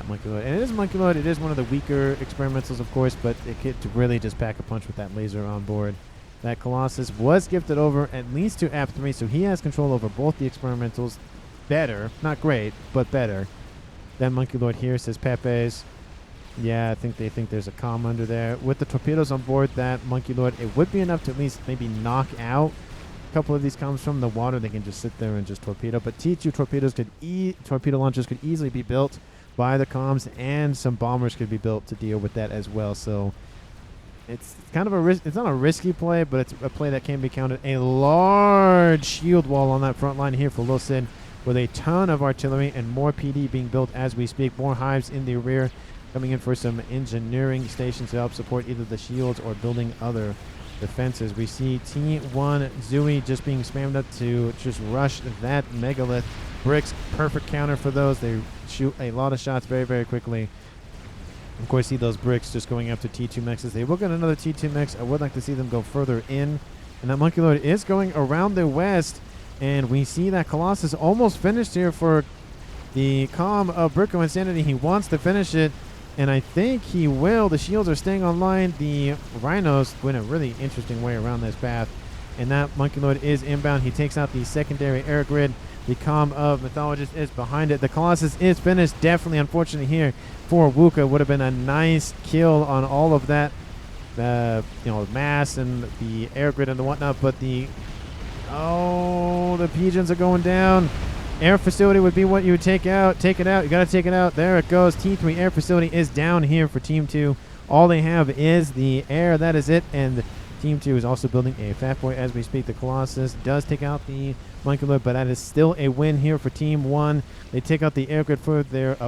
[SPEAKER 1] Monkey Lord. And it is a Monkey Lord. It is one of the weaker experimentals, of course, but it could really just pack a punch with that laser on board. That Colossus was gifted over at least to App 3, so he has control over both the experimentals. Better. Not great, but better. That Monkey Lord here says Pepe's. Yeah, I think they think there's a comm under there. With the torpedoes on board, that Monkey Lord, it would be enough to at least maybe knock out a couple of these comms from the water. They can just sit there and just torpedo. But T2 torpedo launchers could easily be built by the comms, and some bombers could be built to deal with that as well. So it's kind of a risk. It's not a risky play, but it's a play that can be counted. A large shield wall on that front line here for Lil Sid, with a ton of artillery and more PD being built as we speak. More hives in the rear, coming in for some engineering stations to help support either the shields or building other defenses. We see T1 Zooey just being spammed up to just rush that megalith. Bricks, perfect counter for those. They shoot a lot of shots very, very quickly. Of course, see those bricks just going up to T2 Mechs. They will get another T2 Mechs. I would like to see them go further in. And that Monkey Lord is going around the west. And we see that Colossus almost finished here for the comm of Bricko Insanity. He wants to finish it, and I think he will. The shields are staying online. The Rhinos went a really interesting way around this path, and that Monkey Lord is inbound. He takes out the secondary air grid. The comm of Mythologist is behind it. The Colossus is finished. Definitely unfortunate here for Wuka. Would have been a nice kill on all of that, mass and the air grid and the whatnot, but the pigeons are going down. Air facility would be what you would take out. Take it out. You got to take it out. There it goes. T3 air facility is down here for Team 2. All they have is the air. That is it. And Team 2 is also building a Fat Boy as we speak. The Colossus does take out the Monkey Lord, but that is still a win here for Team 1. They take out the air grid for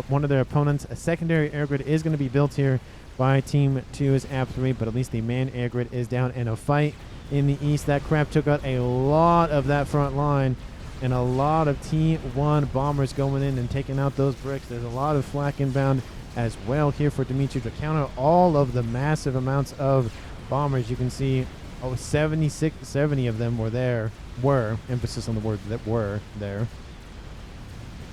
[SPEAKER 1] one of their opponents. A secondary air grid is going to be built here by Team 2's App 3, but at least the main air grid is down in a fight. In the east, that crap took out a lot of that front line, and a lot of T1 bombers going in and taking out those bricks. There's a lot of flak inbound as well here for Dimitri to counter all of the massive amounts of bombers. You can see 70 of them were, emphasis on the word that were there.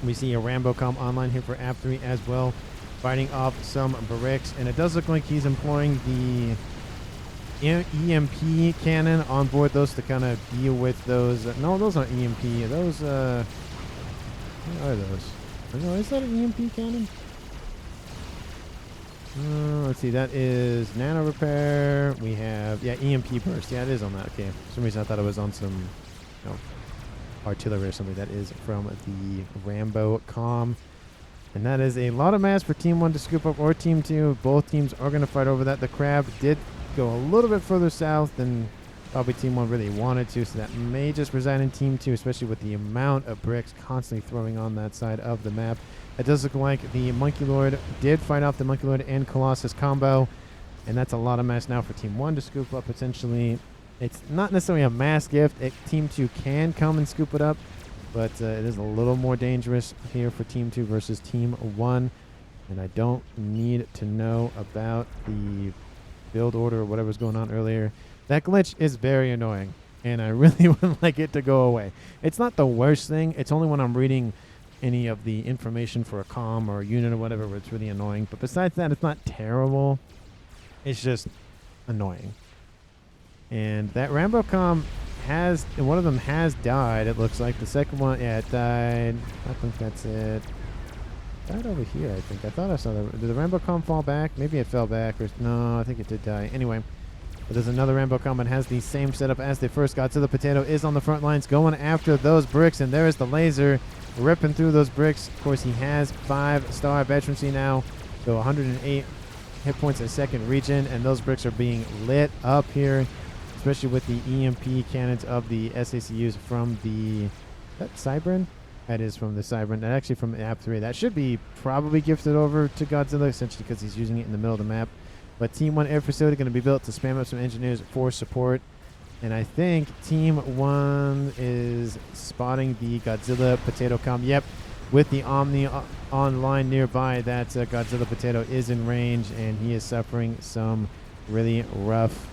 [SPEAKER 1] We see a Rambo comm online here for App 3 as well, fighting off some bricks, and it does look like he's employing the EMP cannon on board those to kind of deal with those. No, those aren't EMP. Those, what are those? No, is that an EMP cannon? Let's see. That is nano repair. We have, EMP burst. Yeah, it is on that. Okay. For some reason I thought it was on some artillery or something. That is from the Rambo comm. And that is a lot of mass for Team 1 to scoop up, or Team 2. Both teams are going to fight over that. The crab did go a little bit further south than probably Team 1 really wanted to, so that may just reside in Team 2, especially with the amount of bricks constantly throwing on that side of the map. It does look like the Monkey Lord did fight off the Monkey Lord and Colossus combo, and that's a lot of mass now for Team 1 to scoop up potentially. It's not necessarily a mass gift. Team 2 can come and scoop it up, but it is a little more dangerous here for Team 2 versus Team 1. And I don't need to know about the build order or whatever's going on earlier. That glitch is very annoying, and I really would like it to go away. It's not the worst thing. It's only when I'm reading any of the information for a comm or a unit or whatever where it's really annoying. But besides that, it's not terrible. It's just annoying. And that Rambo comm has, one of them has died, it looks like. The second one, yeah, it died. I think that's it. Died over here, I think. I thought I saw that. Did the Rambo comm fall back? Maybe it fell back. Or no, I think it did die. Anyway, but there's another Rambo comm that has the same setup as the first Godzilla Potato, is on the front lines going after those bricks, and there is the laser ripping through those bricks. Of course, he has 5-star veterancy now, so 108 hit points a second regen, and those bricks are being lit up here, especially with the EMP cannons of the SACUs from the, that Cybran? That is from the Cybran. That actually from App 3. That should be probably gifted over to Godzilla, essentially because he's using it in the middle of the map. But Team 1 air facility going to be built to spam up some engineers for support. And I think Team 1 is spotting the Godzilla Potato comm. Yep, with the Omni online nearby, that Godzilla Potato is in range, and he is suffering some really rough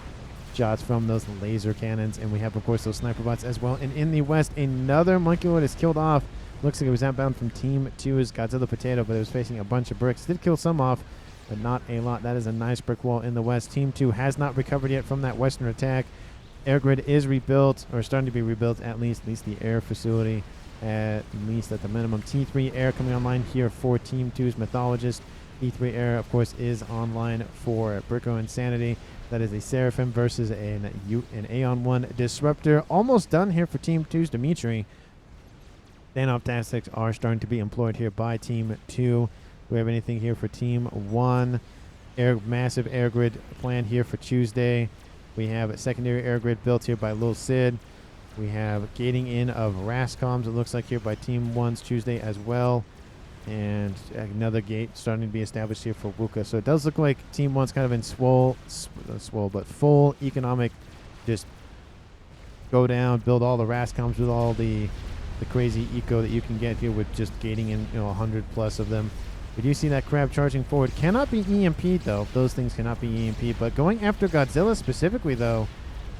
[SPEAKER 1] shots from those laser cannons. And we have, of course, those sniper bots as well. And in the west, another Monkey Lord is killed off. Looks like it was outbound from Team 2's Godzilla Potato, but it was facing a bunch of bricks. Did kill some off, but not a lot. That is a nice brick wall in the west. Team 2 has not recovered yet from that western attack. Air grid is rebuilt, or starting to be rebuilt, at least the air facility, at least at the minimum. T3 air coming online here for Team 2's Mythologist. T3 air, of course, is online for Bricko Insanity. That is a Seraphim versus an Aeon 1 Disruptor. Almost done here for Team 2's Dimitri. Standoff tactics are starting to be employed here by Team 2. Do we have anything here for Team 1? Massive air grid planned here for Tuesday. We have a secondary air grid built here by Lil Sid. We have gating in of RASCOMs, it looks like, here by Team 1's Tuesday as well. And another gate starting to be established here for Wuka. So it does look like Team 1's kind of in full economic, just go down, build all the RASCOMs with all the crazy eco that you can get here with just gating in 100 plus of them. We do see that crab charging forward. Cannot be EMP'd though. Those things cannot be EMP'd. But going after Godzilla specifically though,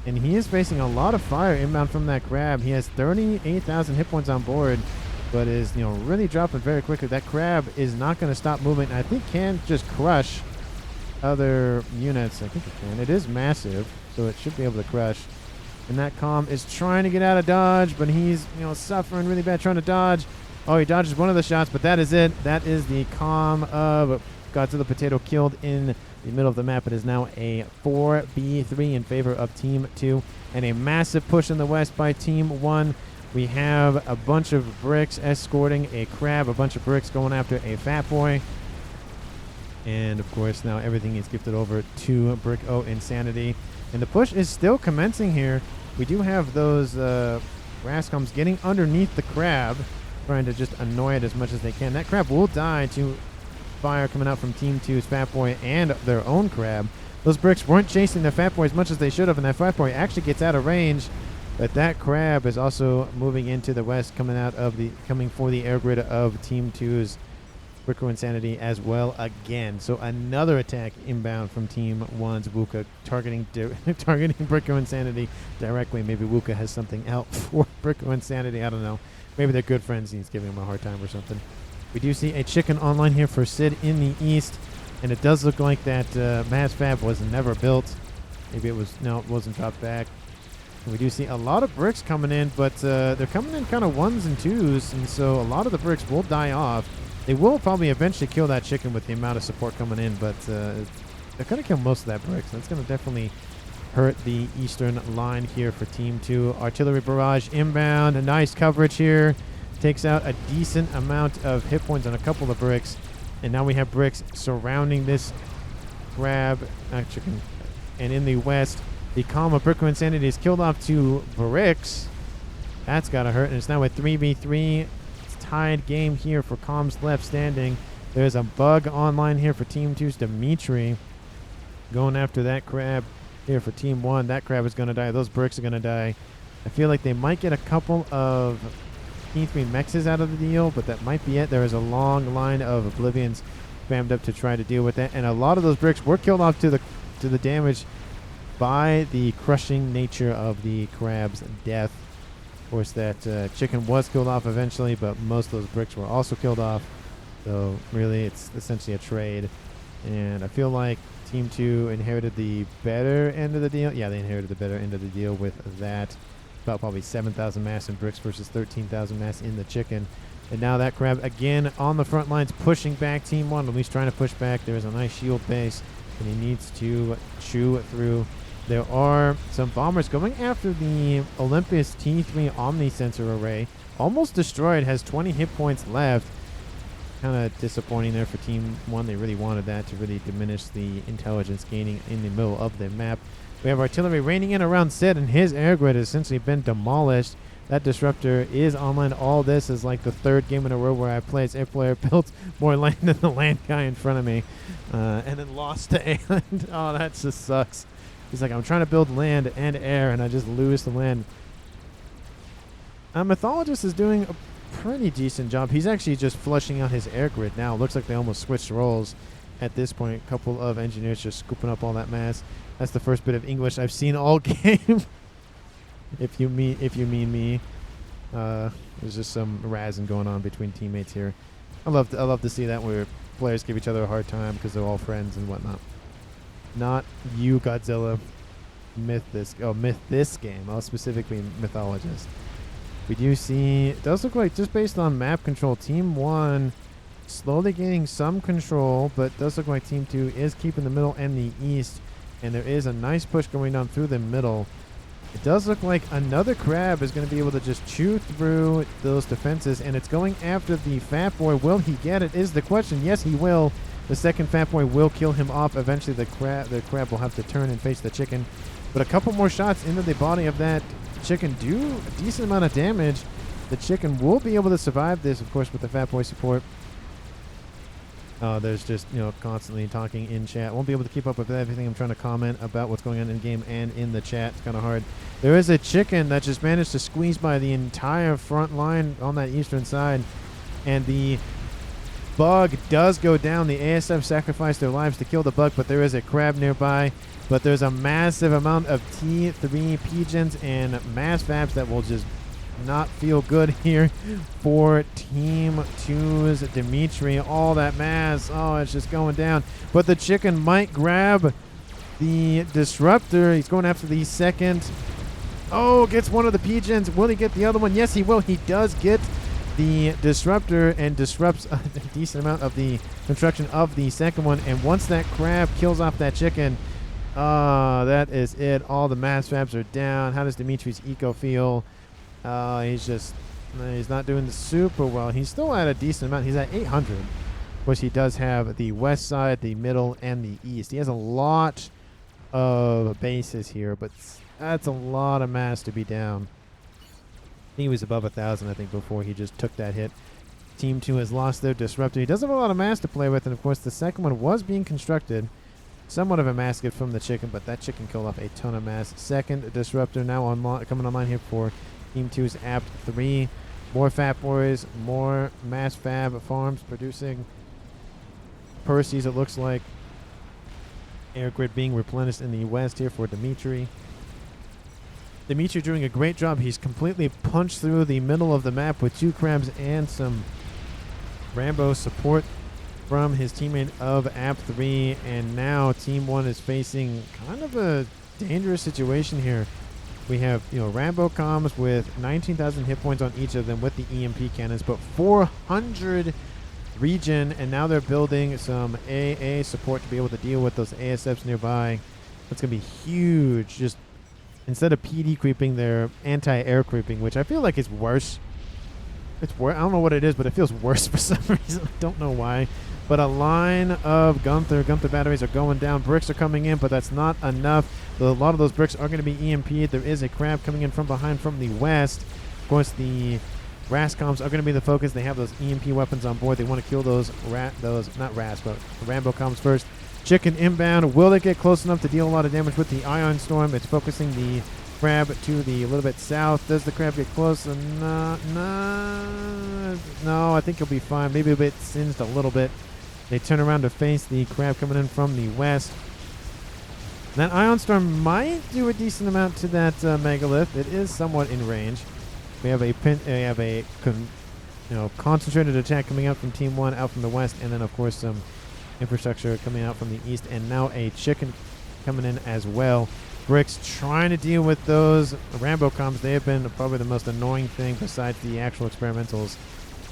[SPEAKER 1] and he is facing a lot of fire inbound from that crab. He has 38,000 hit points on board, but is really dropping very quickly. That crab is not going to stop moving. I think can just crush other units. I think it can. It is massive, so it should be able to crush. And that comm is trying to get out of dodge, but he's suffering really bad trying to dodge. Oh, he dodges one of the shots, but that is it. That is the comm of Godzilla Potato killed in the middle of the map. It is now a 4v3 in favor of Team 2, and a massive push in the west by Team 1. We have a bunch of bricks escorting a crab, a bunch of bricks going after a fat boy. And of course now everything is gifted over to Bricko Insanity. And the push is still commencing here. We do have those RASCOMs getting underneath the crab, trying to just annoy it as much as they can. That crab will die to fire coming out from Team 2's Fat Boy and their own crab. Those bricks weren't chasing the Fat Boy as much as they should have, and that Fat Boy actually gets out of range. But that crab is also moving into the west, coming for the air grid of Team 2's Bricko Insanity as well again. So another attack inbound from Team 1's Wuka, targeting Bricko Insanity directly. Maybe Wuka has something out for Bricko Insanity. I don't know. Maybe they're good friends and he's giving him a hard time or something. We do see a chicken online here for Sid in the east. And it does look like that Mass Fab was never built. Maybe it was, no, it wasn't dropped back. And we do see a lot of bricks coming in, but they're coming in kind of ones and twos. And so a lot of the bricks will die off. They will probably eventually kill that chicken with the amount of support coming in, but they're going to kill most of that bricks. That's going to definitely hurt the eastern line here for Team 2. Artillery barrage inbound. A nice coverage here. Takes out a decent amount of hit points on a couple of bricks. And now we have bricks surrounding this grab. Chicken. And in the west, the Calm of Brick of Insanity is killed off 2 bricks. That's got to hurt. And it's now a 3v3. It's tied game here for Calm's left standing. There's a bug online here for Team 2's Dimitri. Going after that crab here for Team 1. That crab is going to die. Those bricks are going to die. I feel like they might get a couple of Team 3 Mechs out of the deal, but that might be it. There is a long line of Oblivions spammed up to try to deal with that. And a lot of those bricks were killed off to the damage by the crushing nature of the crab's death. Of course, that chicken was killed off eventually, but most of those bricks were also killed off. So really, it's essentially a trade. And I feel like Team 2 inherited the better end of the deal. Yeah, they inherited the better end of the deal with that. About probably 7,000 mass in bricks versus 13,000 mass in the chicken. And now that crab again on the front lines, pushing back Team 1. At least trying to push back. There is a nice shield base, and he needs to chew through. There are some bombers going after the Olympus T3 Omni Sensor Array. Almost destroyed, has 20 hit points left. Kind of disappointing there for Team 1. They really wanted that to really diminish the intelligence gaining in the middle of the map. We have artillery raining in around Sid, and his air grid has essentially been demolished. That disruptor is online. All this is like the 3rd game in a row where I play as air player, built more land than the land guy in front of me, and then lost to land. Oh, that just sucks. He's like, I'm trying to build land and air, and I just lose the land. Mythologist is doing a pretty decent job. He's actually just flushing out his air grid now. Looks like they almost switched roles at this point. A couple of engineers just scooping up all that mass. That's the first bit of English I've seen all game. if you mean me. There's just some razzing going on between teammates here. I love to see that, where players give each other a hard time because they're all friends and whatnot. Not you, Godzilla. Myth this game. I'll specifically Mythologist. We do see, it does look like, just based on map control, Team 1 slowly gaining some control, but does look like Team 2 is keeping the middle and the east, and there is a nice push going down through the middle. It does look like another crab is going to be able to just chew through those defenses, and it's going after the Fat Boy. Will he get it is the question. Yes, he will. The second Fat Boy will kill him off. Eventually, the crab will have to turn and face the chicken. But a couple more shots into the body of that chicken do a decent amount of damage. The chicken will be able to survive this, of course, with the Fat Boy support. There's just, constantly talking in chat. Won't be able to keep up with everything. I'm trying to comment about what's going on in game and in the chat. It's kind of hard. There is a chicken that just managed to squeeze by the entire front line on that eastern side. And the bug does go down. The ASF sacrificed their lives to kill the bug, but there is a crab nearby. But there's a massive amount of T3 pigeons and mass FAFs that will just not feel good here for Team 2's Dimitri. All that mass, it's just going down. But the chicken might grab the disruptor. He's going after the second. Oh, gets one of the pigeons. Will he get the other one? Yes, he will. He does get the disruptor and disrupts a decent amount of the construction of the second one. And once that crab kills off that chicken, that is it. All the mass FAFs are down. How does Dimitri's eco feel? He's not doing super well. He's still at a decent amount. He's at 800, which he does have the west side, the middle, and the east. He has a lot of bases here, but that's a lot of mass to be down. He was above 1,000, I think, before he just took that hit. Team 2 has lost their disruptor. He does have a lot of mass to play with, and of course the second one was being constructed. Somewhat of a mass gift from the chicken, but that chicken killed off a ton of mass. Second disruptor now coming online here for Team 2's Apt 3. More Fat Boys, more mass fab farms producing Percy's, it looks like. Air grid being replenished in the west here for Dimitri. Dimitri doing a great job. He's completely punched through the middle of the map with 2 crabs and some Rambo support from his teammate of Apt 3. And now Team 1 is facing kind of a dangerous situation here. We have, Rambo comms with 19,000 hit points on each of them with the EMP cannons, but 400 regen, and now they're building some AA support to be able to deal with those ASFs nearby. That's going to be huge. Just instead of PD creeping, they're anti-air creeping, which I feel like is worse. It's worse. I don't know what it is, but it feels worse for some reason. I don't know why. But a line of Gunther batteries are going down. Bricks are coming in, but that's not enough. A lot of those bricks are going to be EMP'd. There is a crab coming in from behind from the west. Of course, the Rascoms are going to be the focus. They have those EMP weapons on board. They want to kill those not Ras, but Rambo coms first. Chicken inbound. Will they get close enough to deal a lot of damage with the Ion Storm? It's focusing the crab to the little bit south. Does the crab get close? No, I think he'll be fine. Maybe a bit singed a little bit. They turn around to face the crab coming in from the west. That Ion Storm might do a decent amount to that megalith. It is somewhat in range. We have a concentrated attack coming out from Team 1 out from the west, and then of course some infrastructure coming out from the east, and now a chicken coming in as well. Bricks trying to deal with those Rambo comms. They have been probably the most annoying thing besides the actual experimentals.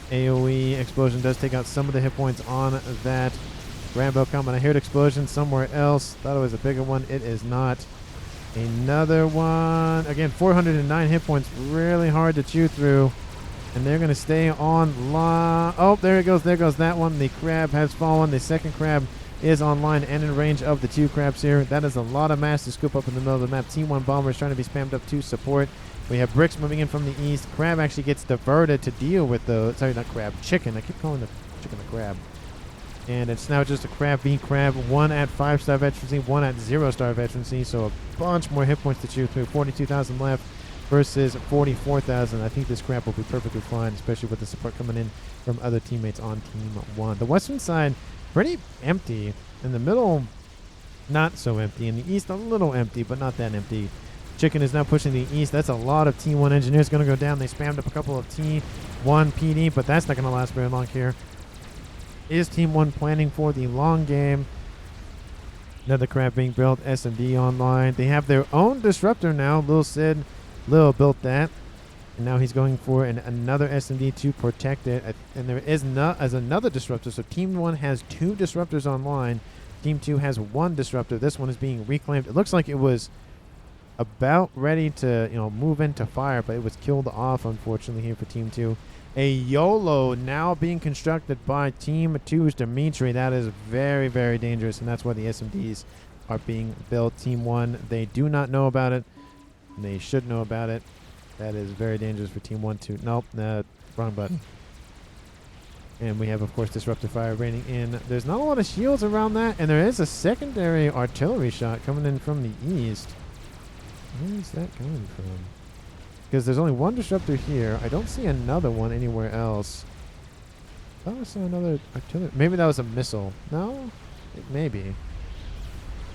[SPEAKER 1] AoE explosion does take out some of the hit points on that Rambo comm, and I heard explosion somewhere else. Thought it was a bigger one. It is not. Another one. Again, 409 hit points. Really hard to chew through. And they're going to stay online. Oh, there it goes. There goes that one. The crab has fallen. The second crab is online and in range of the two crabs here. That is a lot of mass to scoop up in the middle of the map. Team 1 bomber is trying to be spammed up to support. We have bricks moving in from the east. Crab actually gets diverted to deal with the... Sorry, not crab. Chicken. I keep calling the chicken a crab. And it's now just a crab v crab. One at 5-star veterancy, one at 0-star veterancy. So a bunch more hit points to chew through. 42,000 left versus 44,000. I think this crab will be perfectly fine, especially with the support coming in from other teammates on Team 1. The western side, pretty empty. In the middle, not so empty. In the east, a little empty, but not that empty. Chicken is now pushing the east. That's a lot of T1 engineers going to go down. They spammed up a couple of T1 PD, but that's not going to last very long here. Is Team 1 planning for the long game? Another crab being built. SMD online. They have their own disruptor now. Lil built that. And now he's going for another SMD to protect it. And there is another disruptor. So Team 1 has 2 disruptors online. Team 2 has 1 disruptor. This one is being reclaimed. It looks like it was about ready to move into fire, but it was killed off, unfortunately, here for Team 2. A Yolo now being constructed by Team 2's Dimitri. That is very, very dangerous, and that's why the SMDs are being built. Team 1, they do not know about it. They should know about it. That is very dangerous for Team 1 to... Nope, wrong button. And we have, of course, Disruptive Fire raining in. There's not a lot of shields around that, and there is a secondary artillery shot coming in from the east. Where is that coming from? Because there's only 1 disruptor here. I don't see another one anywhere else. I thought I saw another artillery. Maybe that was a missile. No? Maybe.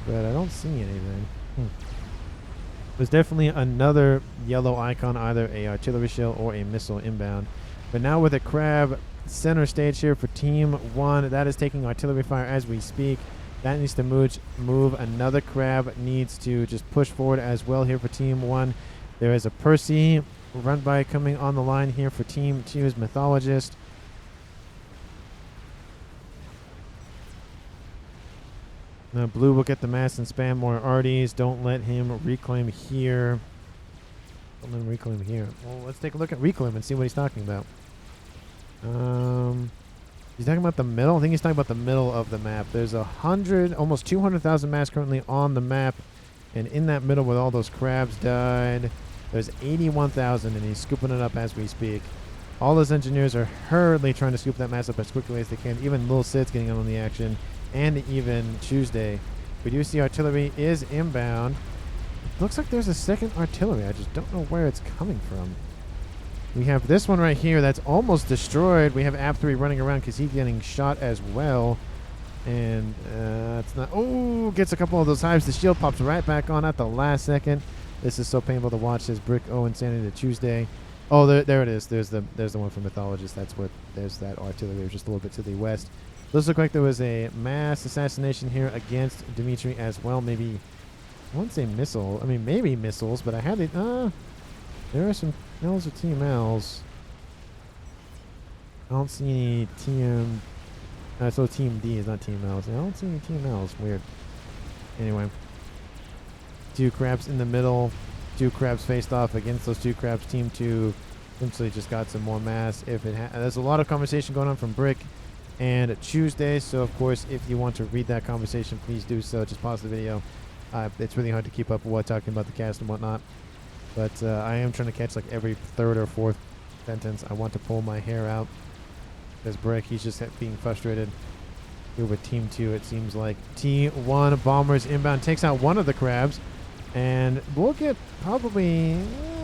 [SPEAKER 1] But I don't see anything. There's definitely another yellow icon, either a artillery shell or a missile inbound. But now with a crab center stage here for Team 1, that is taking artillery fire as we speak. That needs to move. Another crab needs to just push forward as well here for Team 1. There is a Percy run by coming on the line here for Team 2's Mythologist. Now Blue will get the mass and spam more arties. Don't let him reclaim here. Don't let him reclaim here. Well, let's take a look at reclaim and see what he's talking about. He's talking about the middle. I think he's talking about the middle of the map. There's almost 200,000 mass currently on the map. And in that middle where all those crabs died, there's 81,000, and he's scooping it up as we speak. All those engineers are hurriedly trying to scoop that mass up as quickly as they can. Even Lil Sid's getting in on the action. And even Tuesday. We do see artillery is inbound. Looks like there's a second artillery. I just don't know where it's coming from. We have this one right here that's almost destroyed. We have App3 running around because he's getting shot as well. And it's not... Oh, gets a couple of those hives. The shield pops right back on at the last second. This is so painful to watch. Says Brick O Insanity to Tuesday. Oh, there it is. There's the one from Mythologist. That's what... There's that artillery just a little bit to the west. Does look like there was a mass assassination here against Dimitri as well. Maybe... I won't say missile. I mean, maybe missiles, but I had it... there are some L's or Team L's. I don't see any Team... so Team D is not Team L's. I don't see any Team L's. Weird. Anyway. 2 crabs in the middle. 2 crabs faced off against those 2 crabs. Team 2 essentially just got some more mass. If it there's a lot of conversation going on from Brick and Tuesday, so of course if you want to read that conversation, please do so. Just pause the video. It's really hard to keep up with what talking about the cast and whatnot, but I am trying to catch like every 3rd or 4th sentence. I want to pull my hair out. There's Brick, he's just being frustrated here with Team 2. It seems like T1 Bombers inbound takes out one of the crabs, and we'll get probably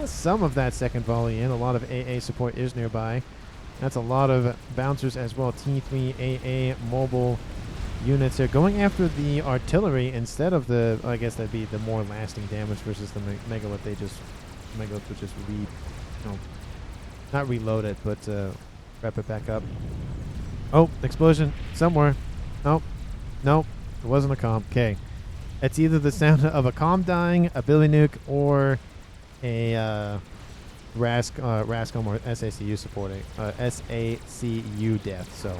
[SPEAKER 1] some of that second volley in. A lot of AA support is nearby. That's a lot of bouncers as well. T3 AA mobile units here going after the artillery instead of the, I guess that'd be the more lasting damage versus the megalith. Megalith would just not reload it, but wrap it back up. Oh, explosion somewhere. Nope, it wasn't a comm. Okay, it's either the sound of a comm dying, a Billy Nuke, or a Rascom or SACU supporting SACU death. So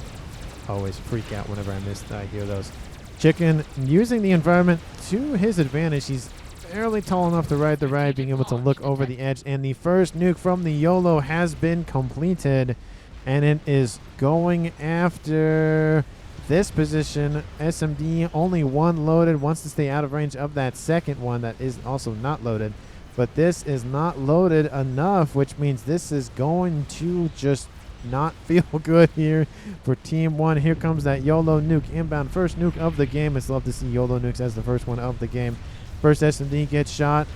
[SPEAKER 1] always freak out whenever I hear those. Chicken using the environment to his advantage. He's barely tall enough to ride the ride, being able to look over the edge, and the first nuke from the Yolo has been completed, and it is going after this position. SMD only 1 loaded, wants to stay out of range of that second one that is also not loaded, but this is not loaded enough, which means this is going to just not feel good here for Team 1. Here comes that Yolo nuke inbound, first nuke of the game. It's love to see Yolo nukes as the first one of the game. First SMD gets shot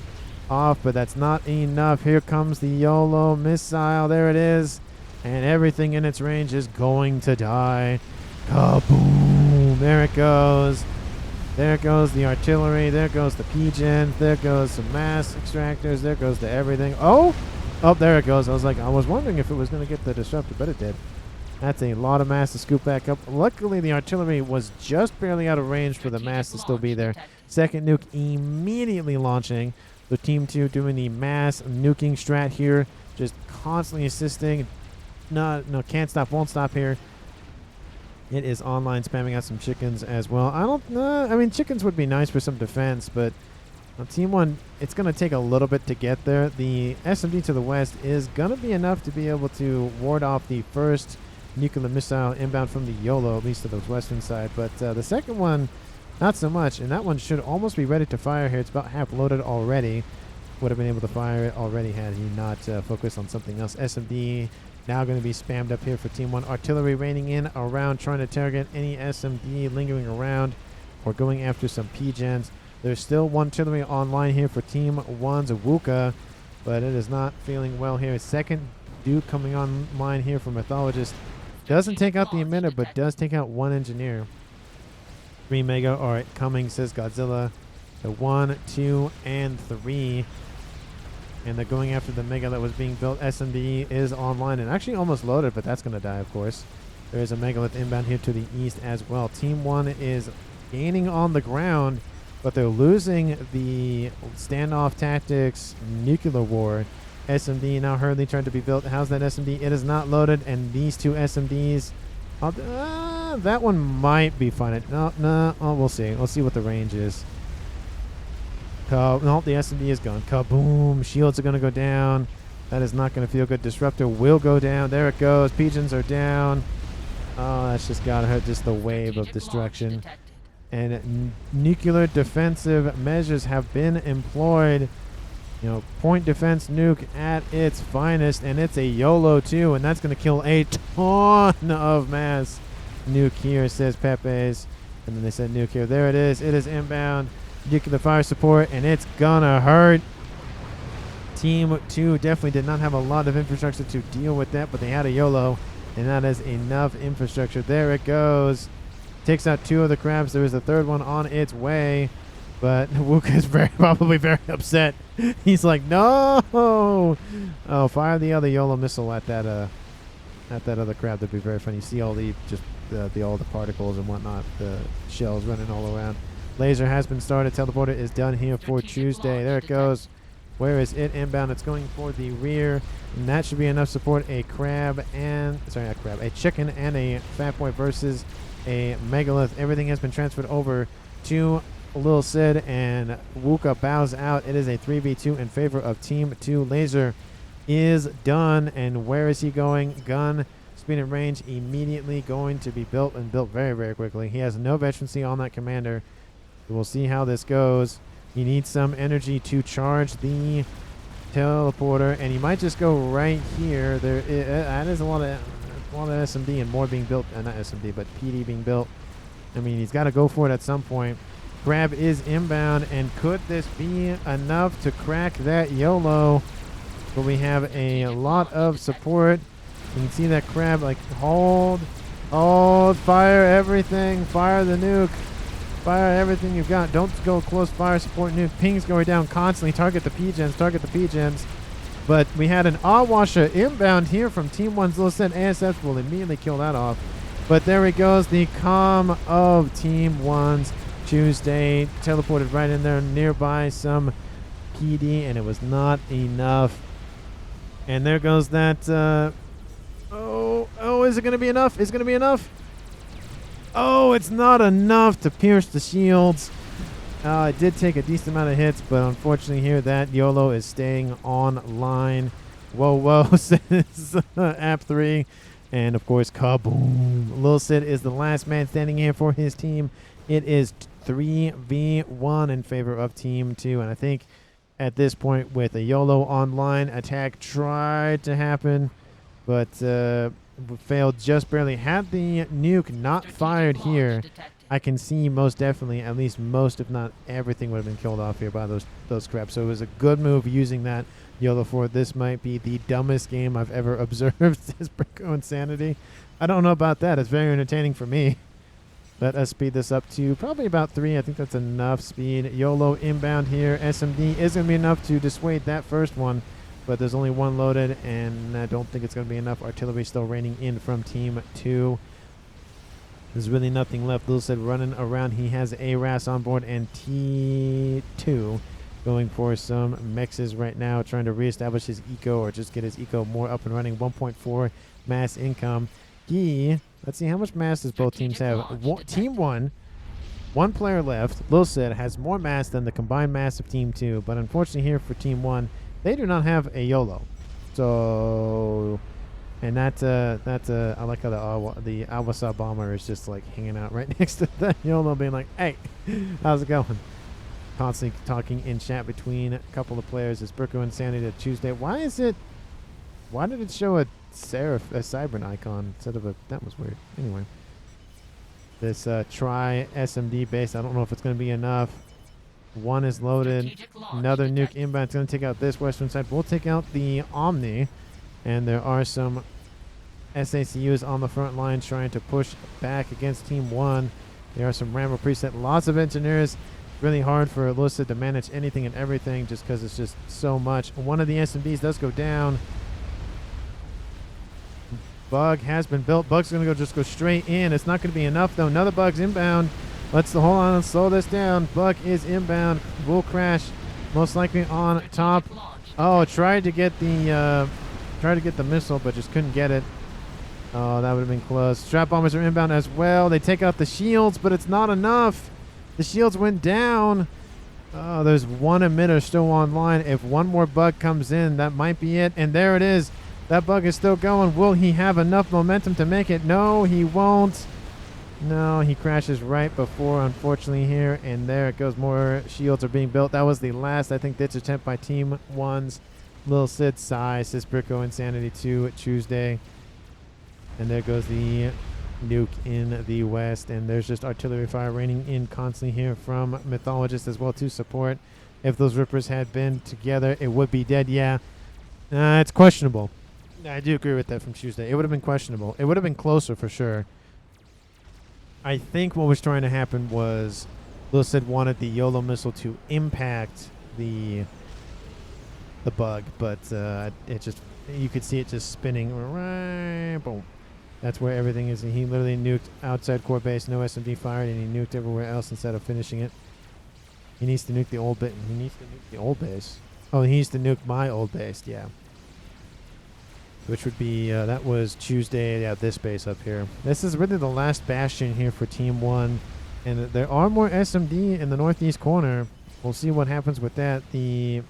[SPEAKER 1] off, but that's not enough. Here comes the Yolo missile. There it is, and everything in its range is going to die. Kaboom! There it goes. There goes the artillery. There goes the PGen. There goes some mass extractors. There goes the everything. Oh, there it goes. I was wondering if it was going to get the disruptor, but it did. That's a lot of mass to scoop back up. Luckily, the artillery was just barely out of range for the mass to still be there. Second nuke immediately launching. So Team 2 doing the mass nuking strat here, just constantly assisting. No, can't stop, won't stop here. It is online spamming out some chickens as well. I mean, chickens would be nice for some defense, but Team 1, it's going to take a little bit to get there. The SMD to the west is going to be enough to be able to ward off the first nuclear missile inbound from the Yolo, at least to the western side. But the second one, not so much. And that one should almost be ready to fire here. It's about half loaded already. Would have been able to fire it already had he not focused on something else. SMD now going to be spammed up here for Team 1. Artillery raining in around, trying to target any SMD lingering around or going after some PGens. There's still 1 artillery online here for Team 1's Wuka, but it is not feeling well here. Second Duke coming online here for Mythologist. Doesn't take out the emitter, but does take out 1 engineer. 3 mega are coming, says Godzilla. So 1, 2, and 3. And they're going after the mega that was being built. SMD is online and actually almost loaded, but that's going to die, of course. There is a megalith inbound here to the east as well. Team 1 is gaining on the ground, but they're losing the standoff tactics nuclear war. SMD now hurriedly trying to be built. How's that SMD? It is not loaded, and these 2 SMDs, that one might be fine. No, we'll see. We'll see what the range is. No, the SMD is gone. Kaboom! Shields are going to go down. That is not going to feel good. Disruptor will go down. There it goes. Pigeons are down. Oh, that's just got to hurt. Just the wave of destruction. And nuclear defensive measures have been employed. Point defense nuke at its finest, and it's a Yolo too, and that's going to kill a ton of mass. Nuke here, says Pepe's, and then they said nuke here. There it is. It is inbound. Nuclear fire support, and it's gonna hurt. Team 2 definitely did not have a lot of infrastructure to deal with that, but they had a Yolo, and that is enough infrastructure. There it goes. Takes out 2 of the crabs. There is a 3rd one on its way, but Wuka is probably very upset. He's like, no! Oh, fire the other Yolo missile at that other crab. That'd be very funny. You see all the all the particles and whatnot, the shells running all around. Laser has been started. Teleporter is done here for Tuesday. There it goes. Where is it? Inbound. It's going for the rear. And that should be enough support. A crab and... Sorry, not crab. A chicken and a fat boy versus a megalith. Everything has been transferred over to Lil Sid, and Wuka bows out. It is a 3v2 in favor of Team 2. Laser is done, and where is he going? Gun, speed and range, immediately going to be built, and built very, very quickly. He has no veterancy on that commander. We'll see how this goes. He needs some energy to charge the teleporter, and he might just go right here. That is a lot of SMD and more being built. Not SMD, but PD being built. I mean, he's got to go for it at some point. Crab is inbound, and could this be enough to crack that YOLO? But we have a lot of support. You can see that Crab, like, hold, fire everything, fire the nuke, fire everything you've got. Don't go close fire, support nuke. Ping's going down constantly. Target the P-gens. But we had an Awasha inbound here from Team 1's Lil Sid. ASF will immediately kill that off. But there he goes, the comm of Team 1's Tuesday. Teleported right in there, nearby some PD, and it was not enough. And there goes that, is it going to be enough? Is it going to be enough? Oh, it's not enough to pierce the shields. It did take a decent amount of hits, but unfortunately here, that YOLO is staying online. Whoa, says App 3. And, of course, kaboom. Lil Sid is the last man standing here for his team. It is 3v1 in favor of Team 2. And I think at this point, with a YOLO online, attack tried to happen, but failed just barely. Had the nuke not fired here, I can see most definitely, at least most, if not everything, would have been killed off here by those crabs. So it was a good move using that YOLO for. This might be the dumbest game I've ever observed, says Brico Insanity. I don't know about that. It's very entertaining for me. Let us speed this up to probably about 3. I think that's enough speed. YOLO inbound here. SMD is going to be enough to dissuade that first one, but there's only one loaded, and I don't think it's going to be enough. Artillery still raining in from Team 2. There's really nothing left. Lil Sid running around. He has ARAS on board, and T2 going for some mexes right now, trying to reestablish his eco or just get his eco more up and running. 1.4 mass income. Let's see, how much mass does both teams have? Team 1, one player left. Lil Sid has more mass than the combined mass of Team 2, but unfortunately here for Team 1, they do not have a YOLO. So, and I like how the Awasa bomber is just like hanging out right next to that YOLO, being like, hey, how's it going? Constantly talking in chat between a couple of players. It's Brico Insanity to Tuesday. Why did it show a Cybern icon instead of that was weird. Anyway, this try SMD base, I don't know if it's going to be enough. One is loaded. Another nuke inbound. It's going to take out this western side. We'll take out the Omni, and there are some SACUs on the front line trying to push back against Team 1. There are some Rambo preset. Lots of engineers. Really hard for Lil Sid to manage anything and everything just because it's just so much. One of the SMDs does go down. Bug has been built. Bug's going to just go straight in. It's not going to be enough, though. Another Bug's inbound. Hold on. Let's slow this down. Bug is inbound. Will crash most likely on top. Oh, tried to get the missile, but just couldn't get it. Oh, that would have been close. Strap bombers are inbound as well. They take out the shields, but it's not enough. The shields went down. Oh, there's one emitter still online. If one more Bug comes in, that might be it. And there it is. That Bug is still going. Will he have enough momentum to make it? No, he won't. No, he crashes right before, unfortunately, here. And there it goes. More shields are being built. That was the last, I think, ditch attempt by Team 1's Lil Sid size. Says Brico Insanity 2 Tuesday. And there goes the nuke in the west. And there's just artillery fire raining in constantly here from Mythologist as well to support. If those Rippers had been together, it would be dead. Yeah, it's questionable. I do agree with that from Tuesday. It would have been questionable. It would have been closer for sure. I think what was trying to happen was Lil Sid wanted the YOLO missile to impact the Bug, but it just, you could see it just spinning. Right, boom. That's where everything is. And he literally nuked outside core base, no SMD fired, and he nuked everywhere else instead of finishing it. He needs to nuke the old bit. He needs to nuke the old base. Oh, he needs to nuke my old base. Yeah. Which would be, that was Tuesday, yeah, this base up here. This is really the last bastion here for Team 1. And there are more SMD in the northeast corner. We'll see what happens with that. The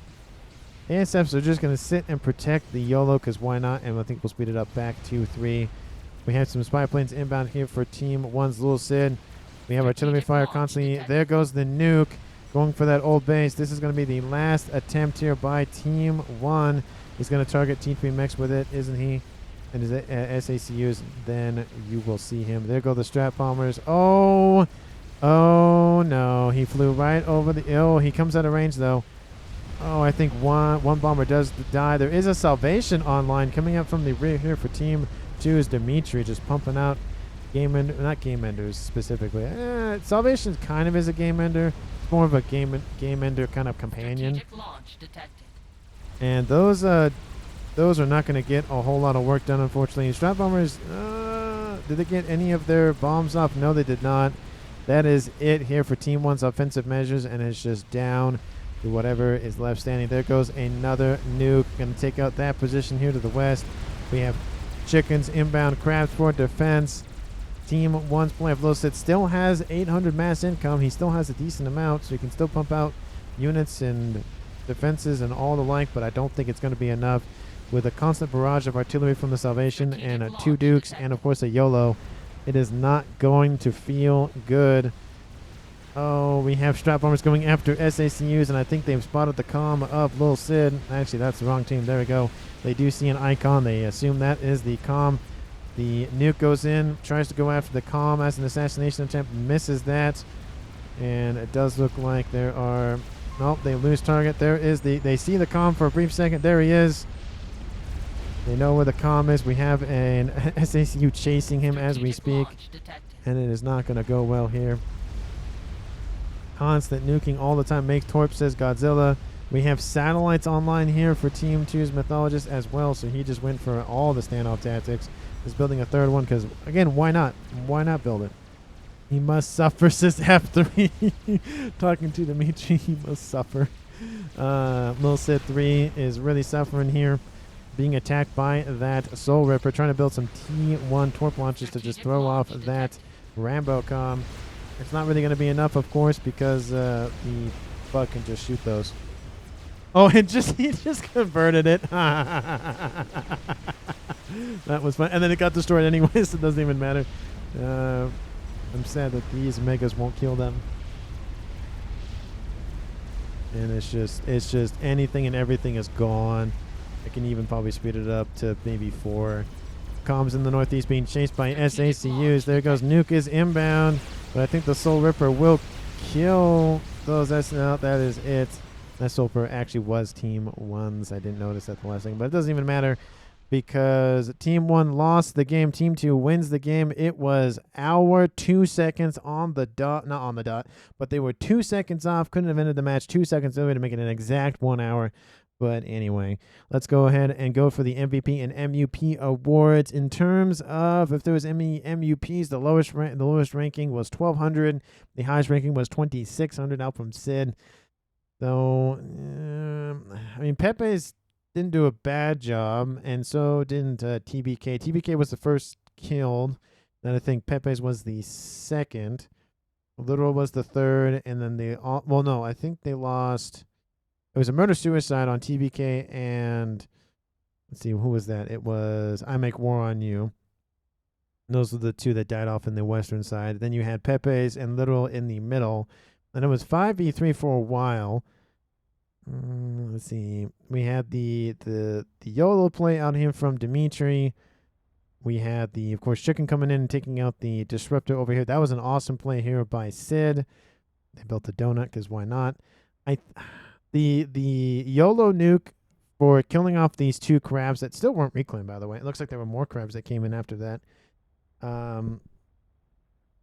[SPEAKER 1] ASFs are just going to sit and protect the Yolo because why not? And I think we'll speed it up back to 3. We have some spy planes inbound here for Team 1's Lil Sid. We have artillery fire constantly. There goes the nuke going for that old base. This is going to be the last attempt here by Team 1. He's going to target T3 Mechs with it, isn't he? And his SACUs, then you will see him. There go the strat bombers. Oh no. He flew right over the... Oh, he comes out of range, though. Oh, I think one bomber does die. There is a salvation online coming up from the rear here for Team 2 is Dimitri just pumping out not game enders specifically. Salvation kind of is a game ender. It's more of a game ender kind of companion. And those are not going to get a whole lot of work done, unfortunately. Strat bombers, did they get any of their bombs off? No, they did not. That is it here for Team 1's offensive measures, and it's just down to whatever is left standing. There goes another nuke. Going to take out that position here to the west. We have chickens inbound crabs for defense. Team 1's player of Low Sit still has 800 mass income. He still has a decent amount, so he can still pump out units and defenses and all the like, but I don't think it's going to be enough. With a constant barrage of artillery from the Salvation and 2 Dukes and, of course, a Yolo, it is not going to feel good. Oh, we have strap bombers going after SACUs, and I think they've spotted the comm of Lil Sid. Actually, that's the wrong team. There we go. They do see an icon. They assume that is the comm. The nuke goes in, tries to go after the comm as an assassination attempt, misses that. And it does look like there are... Nope, they lose target. There is the... They see the comm for a brief second. There he is. They know where the comm is. We have an SACU chasing him as we speak. And it is not going to go well here. Constant nuking all the time. Make Torp, says Godzilla. We have satellites online here for Team 2's Mythologist as well. So he just went for all the standoff tactics. He's building a third one because, again, why not? Why not build it? He must suffer, says F3. Talking to Dimitri, he must suffer. Lil Sid 3 is really suffering here. Being attacked by that Soul Ripper. Trying to build some T1 Torp launches to just throw off that Rambo comm. It's not really going to be enough, of course, because the bug can just shoot those. Oh, he just converted it. That was fun. And then it got destroyed anyways, so it doesn't even matter. I'm sad that these megas won't kill them. And it's just anything and everything is gone. I can even probably speed it up to maybe 4. Comms in the northeast being chased by SACUs. There goes Nuke is inbound. But I think the Soul Ripper will kill those. No, that is it. That Soul Ripper actually was Team 1's. I didn't notice that the last thing. But it doesn't even matter because Team 1 lost the game. Team 2 wins the game. It was 2 seconds on the dot. Not on the dot, but they were 2 seconds off. Couldn't have ended the match 2 seconds earlier to make it an exact 1 hour. But anyway, let's go ahead and go for the MVP and MUP awards. In terms of if there was any MUPs, the lowest ranking was 1,200. The highest ranking was 2,600 out from Sid. So, I mean, Pepe's didn't do a bad job, and so didn't TBK. TBK was the first killed. Then I think Pepe's was the second. Literal was the third, and then well, no, I think they lost... It was a murder-suicide on TBK, and let's see, who was that? It was I Make War on You. And those were the 2 that died off in the western side. Then you had Pepe's and Literal in the middle. And it was 5v3 for a while. Let's see. We had the YOLO play out here from Dimitri. We had of course, Chicken coming in and taking out the Disruptor over here. That was an awesome play here by Sid. They built a donut because why not? The YOLO nuke for killing off these 2 crabs that still weren't reclaimed, by the way. It looks like there were more crabs that came in after that.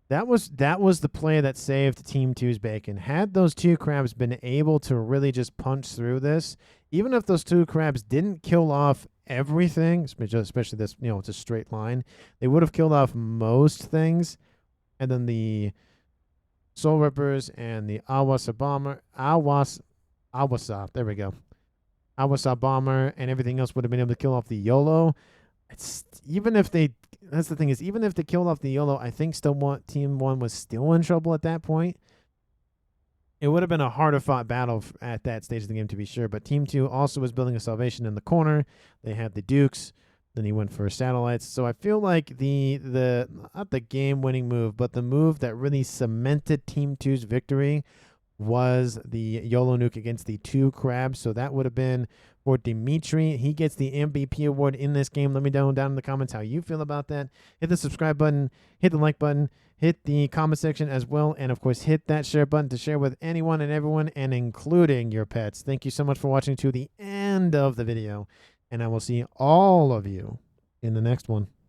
[SPEAKER 1] That was the play that saved Team 2's bacon. Had those 2 crabs been able to really just punch through this, even if those 2 crabs didn't kill off everything, especially this, it's a straight line, they would have killed off most things. And then the Soul Rippers and the Awasa Bomber, there we go. Awasa Bomber and everything else would have been able to kill off the YOLO. It's even if they that's the thing is, even if they killed off the Yolo, I think Team 1 was still in trouble at that point. It would have been a harder fought battle at that stage of the game, to be sure. But Team 2 also was building a salvation in the corner. They had the Dukes. Then he went for satellites. So I feel like the not the game-winning move, but the move that really cemented Team 2's victory was the Yolo nuke against the 2 crabs. So that would have been for Dimitri. He gets the MVP award in this game. Let me know down in the comments how you feel about that. Hit the subscribe button, hit the like button, hit the comment section as well, and of course hit that share button to share with anyone and everyone, and including your pets. Thank you so much for watching to the end of the video, and I will see all of you in the next one.